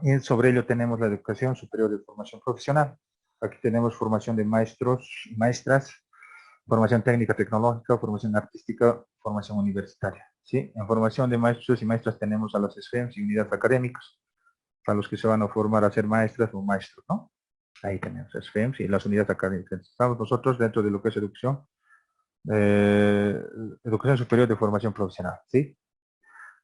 Y sobre ello tenemos la educación superior de formación profesional. Aquí tenemos formación de maestros y maestras, formación técnica tecnológica, formación artística, formación universitaria. ¿Sí? En formación de maestros y maestras tenemos a las SFEMs y unidades académicas, a los que se van a formar a ser maestras o maestros, ¿no? Ahí tenemos SFEMs y las unidades académicas. Estamos nosotros dentro de lo que es educación superior de formación profesional, ¿sí?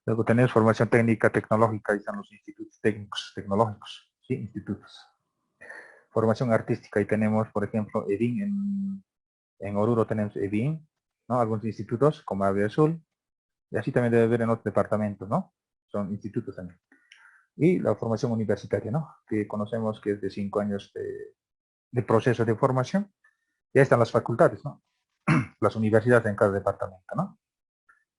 Luego tenemos formación técnica tecnológica, ahí están los institutos técnicos tecnológicos, ¿sí? Institutos. Formación artística, ahí tenemos, por ejemplo, EDIN, en Oruro tenemos EDIN, ¿no? Algunos institutos, como Ave Azul, y así también debe haber en otros departamentos, ¿no? Son institutos también. Y la formación universitaria, ¿no? Que conocemos que es de 5 años de proceso de formación. Ya están las facultades, ¿no? Las universidades en cada departamento, ¿no?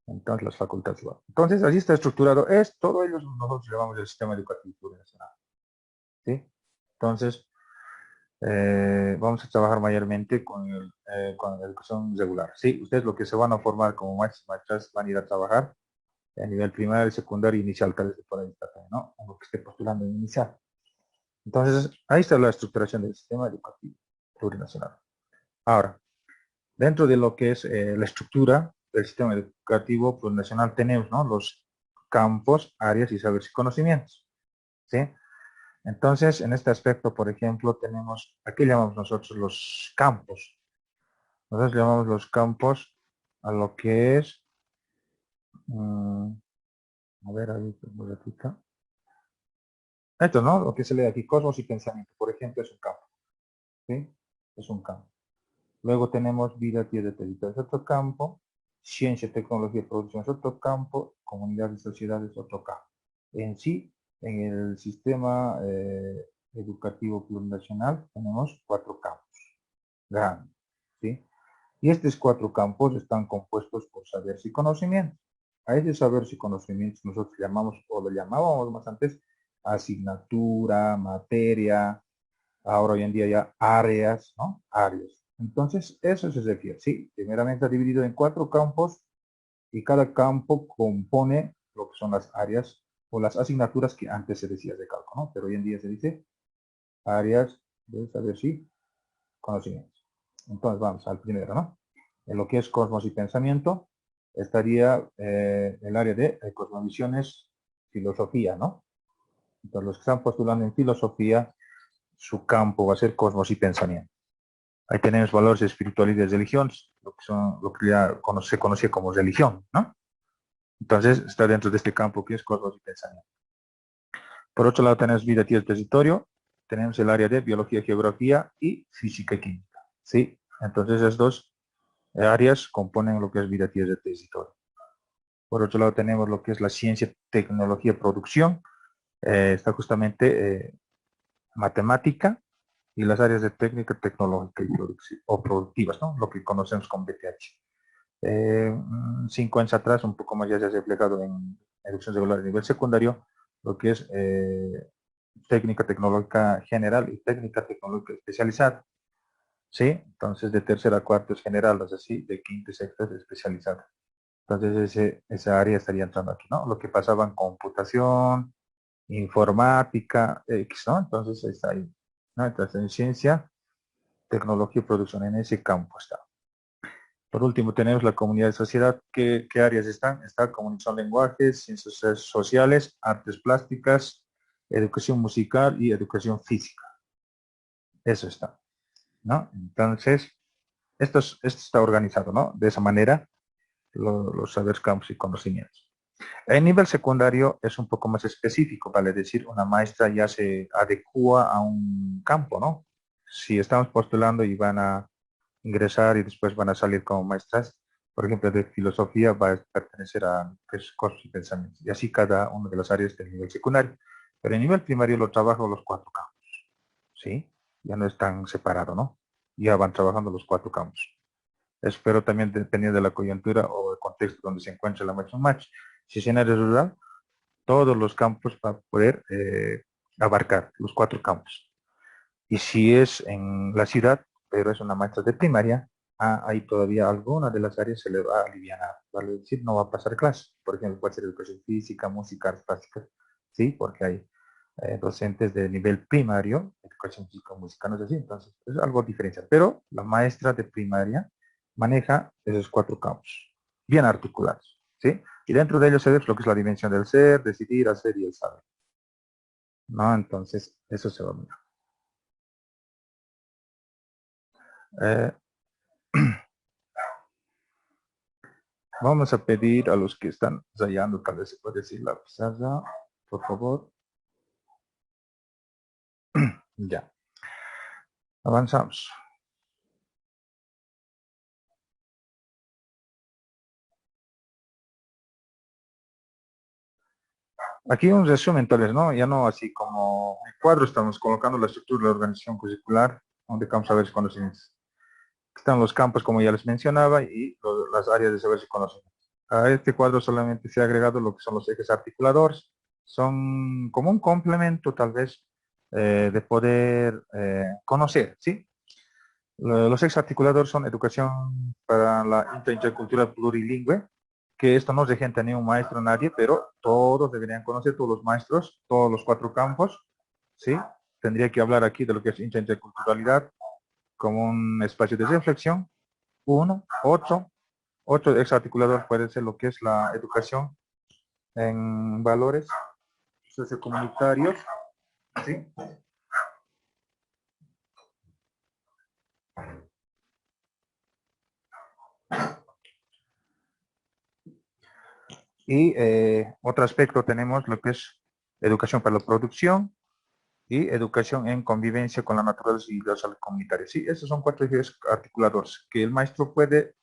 Entonces las facultades. Entonces así está estructurado. Todo ello nosotros llamamos el sistema educativo plurinacional, ¿sí? Entonces vamos a trabajar mayormente con la educación regular, ¿sí? Ustedes lo que se van a formar como maestros y maestras van a ir a trabajar a nivel primario, secundario, inicial, tal vez por ahí está también, ¿no? En lo que esté postulando en inicial. Entonces ahí está la estructuración del sistema educativo plurinacional. Ahora, dentro de lo que es la estructura del sistema educativo plurinacional tenemos, ¿no? Los campos, áreas y saberes y conocimientos, ¿sí? Entonces, en este aspecto, por ejemplo, tenemos, aquí llamamos nosotros los campos. Nosotros llamamos los campos a lo que es, a ver, ahí tengo la tica. Esto, ¿no? Lo que se lee aquí, cosmos y pensamiento, por ejemplo, es un campo. ¿Sí? Es un campo. Luego tenemos vida, tierra, territorio, es otro campo. Ciencia, tecnología, producción, es otro campo. Comunidad y sociedad es otro campo. En sí, en el sistema educativo plurinacional tenemos 4 campos grandes. ¿Sí? Y estos 4 campos están compuestos por saberes y conocimientos. A ese saberes y conocimientos nosotros llamamos, o lo llamábamos más antes, asignatura, materia, ahora hoy en día ya áreas, ¿no? Áreas. Entonces, eso se refiere, ¿sí? Primeramente está dividido en 4 campos y cada campo compone lo que son las áreas o las asignaturas que antes se decía de cálculo, ¿no? Pero hoy en día se dice áreas de saberes y conocimientos. Entonces, vamos al primero, ¿no? En lo que es cosmos y pensamiento, estaría el área de cosmovisiones, filosofía, ¿no? Entonces, los que están postulando en filosofía, su campo va a ser cosmos y pensamiento. Ahí tenemos valores espirituales y de religión, lo que ya se conocía como religión, ¿no? Entonces, está dentro de este campo que es cosmos y pensamiento. Por otro lado, tenemos vida, tierra, territorio. Tenemos el área de biología, geografía y física y química, ¿sí? Entonces, esas dos áreas componen lo que es vida, tierra, territorio. Por otro lado, tenemos lo que es la ciencia, tecnología, producción. Está justamente matemática y las áreas de técnica, tecnológica o productivas, ¿no? Lo que conocemos como BTH. 5 años atrás, un poco más ya se ha reflejado en educación regular a nivel secundario, lo que es técnica tecnológica general y técnica tecnológica especializada. ¿Sí? Entonces, de tercera a cuarta es general, es así, de quinta y sexta es especializada. Entonces, esa área estaría entrando aquí, ¿no? Lo que pasaba en computación, informática, X, ¿no? Entonces, está ahí, ¿no? Entonces, en ciencia, tecnología y producción, en ese campo está. Por último, tenemos la comunidad de sociedad. ¿Qué áreas están? Está comunicación, lenguajes, ciencias sociales, artes plásticas, educación musical y educación física. Eso está, ¿no? Entonces, esto está organizado, ¿no? De esa manera, los saberes, campos y conocimientos. El nivel secundario es un poco más específico, vale decir, una maestra ya se adecua a un campo, ¿no? Si estamos postulando y van a ingresar y después van a salir como maestras, por ejemplo, de filosofía va a pertenecer a cosas y pensamientos, y así cada una de las áreas del nivel secundario. Pero en nivel primario lo trabajo los 4 campos, ¿sí? Ya no están separados, ¿no? Ya van trabajando los 4 campos. Espero también, dependiendo de la coyuntura o el contexto donde se encuentre la maestra match. Si es en área rural, todos los campos para poder abarcar los 4 campos. Y si es en la ciudad, pero es una maestra de primaria, ahí todavía alguna de las áreas se le va a aliviar, vale decir, no va a pasar clase. Por ejemplo, puede ser educación física, música, artes plásticas, ¿sí? Porque hay docentes de nivel primario, educación física, música, no es así, entonces es algo diferencial. Pero la maestra de primaria maneja esos 4 campos, bien articulados, ¿sí? Y dentro de ellos se ve lo que es la dimensión del ser, decidir, hacer y el saber, ¿no? Entonces, eso se va a mirar. Vamos a pedir a los que están ensayando, tal vez se puede decir la pizarra, por favor. Ya. Avanzamos. Aquí un resumen, tal vez, ¿no? Ya no así como el cuadro, estamos colocando la estructura de la organización curricular, donde vamos a ver conocimientos. Están los campos, como ya les mencionaba, y las áreas de saberes y conocimientos. A este cuadro solamente se ha agregado lo que son los ejes articuladores. Son como un complemento, tal vez, de poder conocer, ¿sí? Los ejes articuladores son educación para la intercultural plurilingüe, que esto no regenta ni un maestro, nadie, pero todos deberían conocer, todos los maestros, todos los 4 campos, ¿sí? Tendría que hablar aquí de lo que es interculturalidad como un espacio de reflexión. Otro ex articulador puede ser lo que es la educación en valores sociocomunitarios ¿sí? Y otro aspecto tenemos lo que es educación para la producción y educación en convivencia con la naturaleza y la salud comunitaria. Sí, esos son 4 ejes articuladores que el maestro puede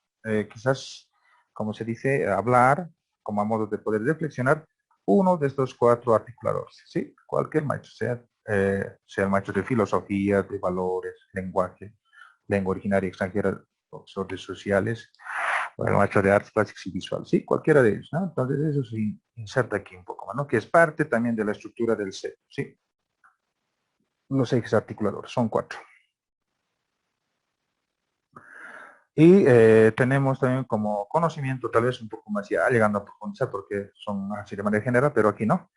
quizás, como se dice, hablar como a modo de poder reflexionar uno de estos 4 articuladores. Sí, cualquier maestro, sea el maestro de filosofía, de valores, lenguaje, lengua originaria extranjera, profesor de sociales, o el maestro de artes plásticas y visual, sí, cualquiera de ellos, ¿no? Entonces eso se inserta aquí un poco más, ¿no? Que es parte también de la estructura del ser, sí. Los ejes articuladores, son 4. Y tenemos también como conocimiento, tal vez un poco más ya llegando a profundizar, porque son así de manera general, pero aquí no.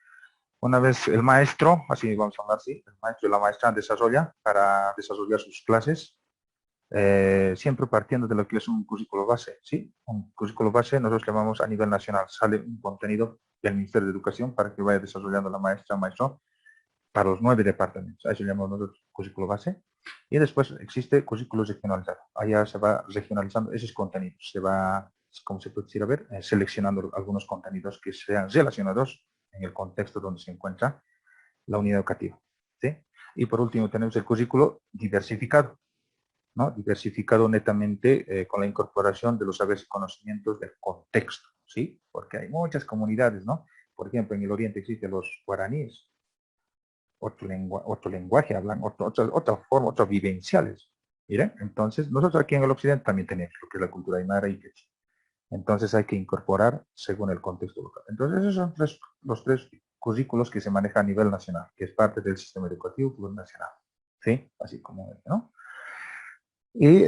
Una vez el maestro, así vamos a hablar, sí, el maestro y la maestra desarrolla para desarrollar sus clases, siempre partiendo de lo que es un currículo base, ¿sí? Un currículo base nosotros llamamos a nivel nacional, sale un contenido del Ministerio de Educación para que vaya desarrollando la maestra, maestro, para los 9 departamentos, a eso llamamos nosotros currículo base, y después existe currículo regionalizado, allá se va regionalizando esos contenidos, se va, como se puede decir, a ver, seleccionando algunos contenidos que sean relacionados en el contexto donde se encuentra la unidad educativa, ¿sí? Y por último tenemos el currículo diversificado, ¿no? Diversificado netamente con la incorporación de los saberes y conocimientos del contexto, ¿sí? Porque hay muchas comunidades, ¿no? Por ejemplo, en el oriente existen los guaraníes, otro lenguaje, hablan otra forma, otras vivenciales. Miren, entonces nosotros aquí en el occidente también tenemos lo que es la cultura aymara y quechua. Entonces hay que incorporar según el contexto local. Entonces esos son los 3 currículos que se manejan a nivel nacional, que es parte del sistema educativo nacional. ¿Sí? Así como, ¿no? Y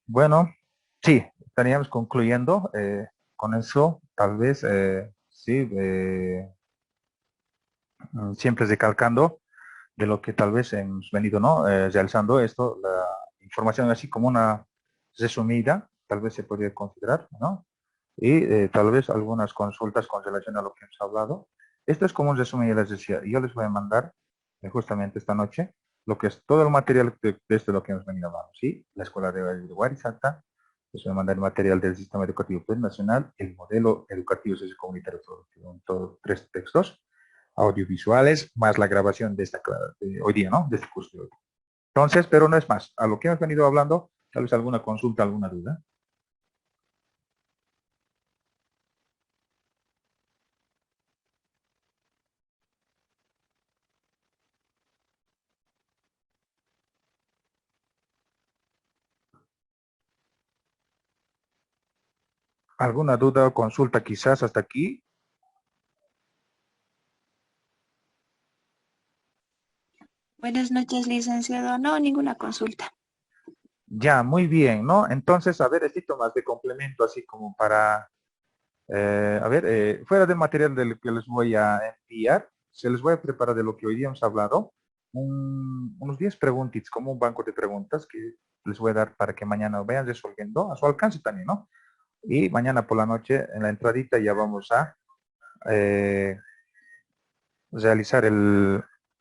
bueno, sí, estaríamos concluyendo con eso, tal vez, sí, siempre recalcando de lo que tal vez hemos venido, ¿no? Realizando esto, la información así como una resumida, tal vez se podría considerar, ¿no? Y tal vez algunas consultas con relación a lo que hemos hablado. Esto es como un resumen, ya les decía, yo les voy a mandar justamente esta noche lo que es todo el material de esto lo que hemos venido hablando, ¿sí? La Escuela de Guarizata, les voy a mandar el material del Sistema Educativo Nacional, el modelo educativo sociocomunitario productivo, todos 3 textos audiovisuales, más la grabación de esta de hoy día, ¿no? De este curso de hoy. Entonces, pero no es más. A lo que hemos venido hablando, tal vez alguna consulta, alguna duda. ¿Alguna duda o consulta quizás hasta aquí? Buenas noches, licenciado. No, ninguna consulta. Ya, muy bien, ¿no? Entonces, a ver, necesito más de complemento, así como para, a ver, fuera del material del que les voy a enviar, se les voy a preparar de lo que hoy día hemos hablado, unos 10 preguntitas, como un banco de preguntas que les voy a dar para que mañana vayan resolviendo, a su alcance también, ¿no? Y mañana por la noche, en la entradita, ya vamos a realizar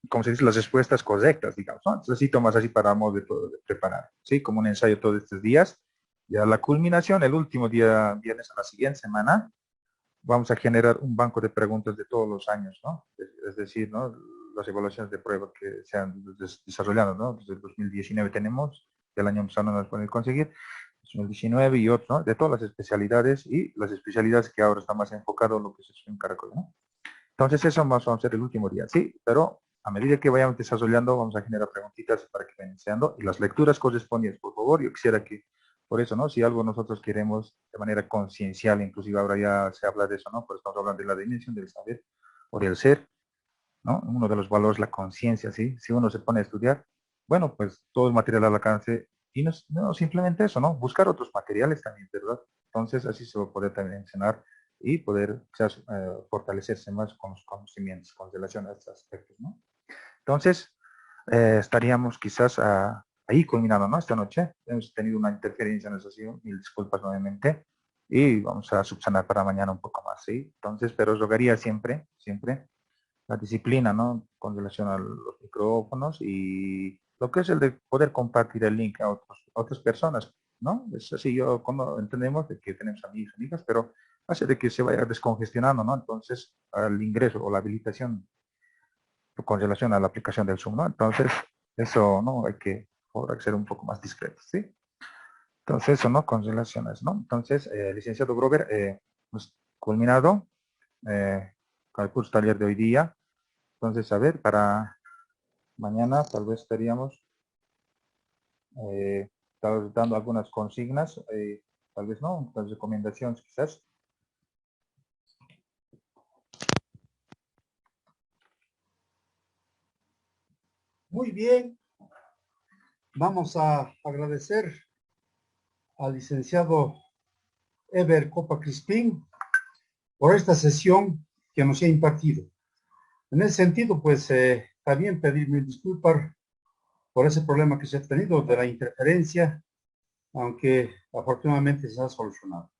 como se dice, las respuestas correctas, digamos, ¿no? Necesito más así para modo de preparar, ¿sí? Como un ensayo todos estos días. Ya la culminación, el último día, viernes a la siguiente semana, vamos a generar un banco de preguntas de todos los años, ¿no? Es decir, ¿no? Las evaluaciones de prueba que se han desarrollado, ¿no? Desde el 2019 tenemos, el año pasado no nos pueden conseguir, 2019 y otro, ¿no? De todas las especialidades y las especialidades que ahora están más enfocadas en lo que se en Caracol, ¿no? Entonces eso vamos a hacer el último día, sí, pero a medida que vayamos desarrollando vamos a generar preguntitas para que vayan iniciando y las lecturas correspondientes, por favor, yo quisiera que, por eso, ¿no? Si algo nosotros queremos de manera conciencial, inclusive ahora ya se habla de eso, ¿no? Pues estamos hablando de la dimensión del saber o del ser, ¿no? Uno de los valores, la conciencia, ¿sí? Si uno se pone a estudiar, bueno, pues todo el material al alcance y no simplemente eso, ¿no? Buscar otros materiales también, ¿verdad? Entonces así se va a poder también enseñar y poder quizás fortalecerse más con los conocimientos con relación a estos aspectos, ¿no? Entonces, estaríamos quizás ahí culminando, ¿no? Esta noche hemos tenido una interferencia en la sesión, mil disculpas nuevamente, y vamos a subsanar para mañana un poco más, ¿sí? Entonces, pero rogaría siempre, siempre la disciplina, ¿no? Con relación a los micrófonos y lo que es el de poder compartir el link a otras personas, ¿no? Es así, yo cuando entendemos de que tenemos amigos y amigas, pero hace de que se vaya descongestionando, ¿no? Entonces, al ingreso o la habilitación con relación a la aplicación del Zoom, ¿no? Entonces, eso, ¿no? Habrá que ser un poco más discreto, ¿sí? Entonces, eso, ¿no? Con relación a eso, ¿no? Entonces, licenciado Grover, pues, culminado con el curso taller de hoy día. Entonces, a ver, para mañana tal vez estaríamos tal vez dando algunas consignas, tal vez no, las recomendaciones quizás. Muy bien, vamos a agradecer al licenciado Ever Copa Crispín por esta sesión que nos ha impartido. En ese sentido, pues también pedir mil disculpas por ese problema que se ha tenido de la interferencia, aunque afortunadamente se ha solucionado.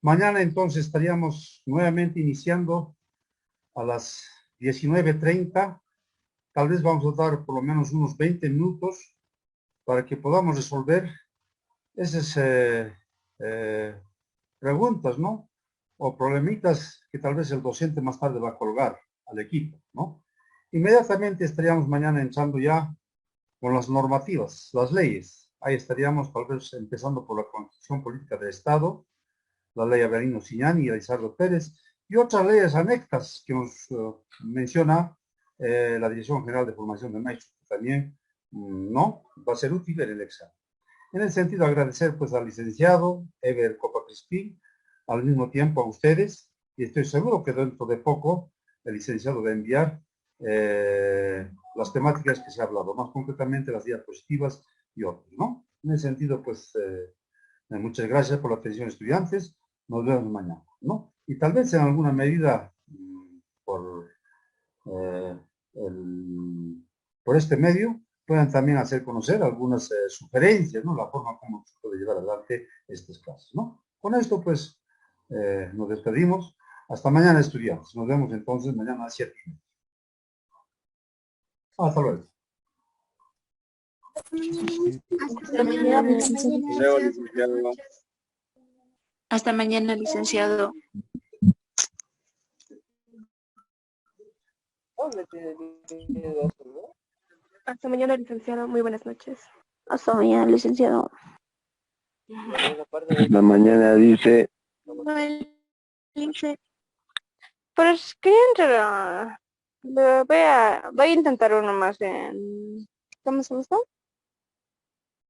Mañana entonces estaríamos nuevamente iniciando a las 19:30. Tal vez vamos a dar por lo menos unos 20 minutos para que podamos resolver esas preguntas, ¿no? O problemitas que tal vez el docente más tarde va a colgar al equipo, ¿no? Inmediatamente estaríamos mañana entrando ya con las normativas, las leyes. Ahí estaríamos tal vez empezando por la Constitución Política del Estado, la ley Avelino Siñani y Elizardo Pérez, y otras leyes anexas que nos menciona la Dirección General de Formación de Maestros, que también no va a ser útil en el examen. En el sentido, agradecer pues al licenciado Ever Copa Crispín, al mismo tiempo a ustedes, y estoy seguro que dentro de poco el licenciado va a enviar las temáticas que se ha hablado, más concretamente las diapositivas y otros, ¿no? En ese sentido, pues, muchas gracias por la atención, estudiantes. Nos vemos mañana, ¿no? Y tal vez en alguna medida, eh, por este medio, puedan también hacer conocer algunas sugerencias, ¿no? La forma como se puede llevar adelante estas clases, ¿no? Con esto, pues, nos despedimos. Hasta mañana, estudiantes. Nos vemos entonces mañana a las 7:30. Hasta luego. Hasta mañana, licenciado. Hasta mañana, licenciado. Hasta mañana, licenciado. Muy buenas noches. Hasta mañana, licenciado. La mañana dice. Pues quería entrar voy a intentar uno más en... ¿Cómo se llama esto?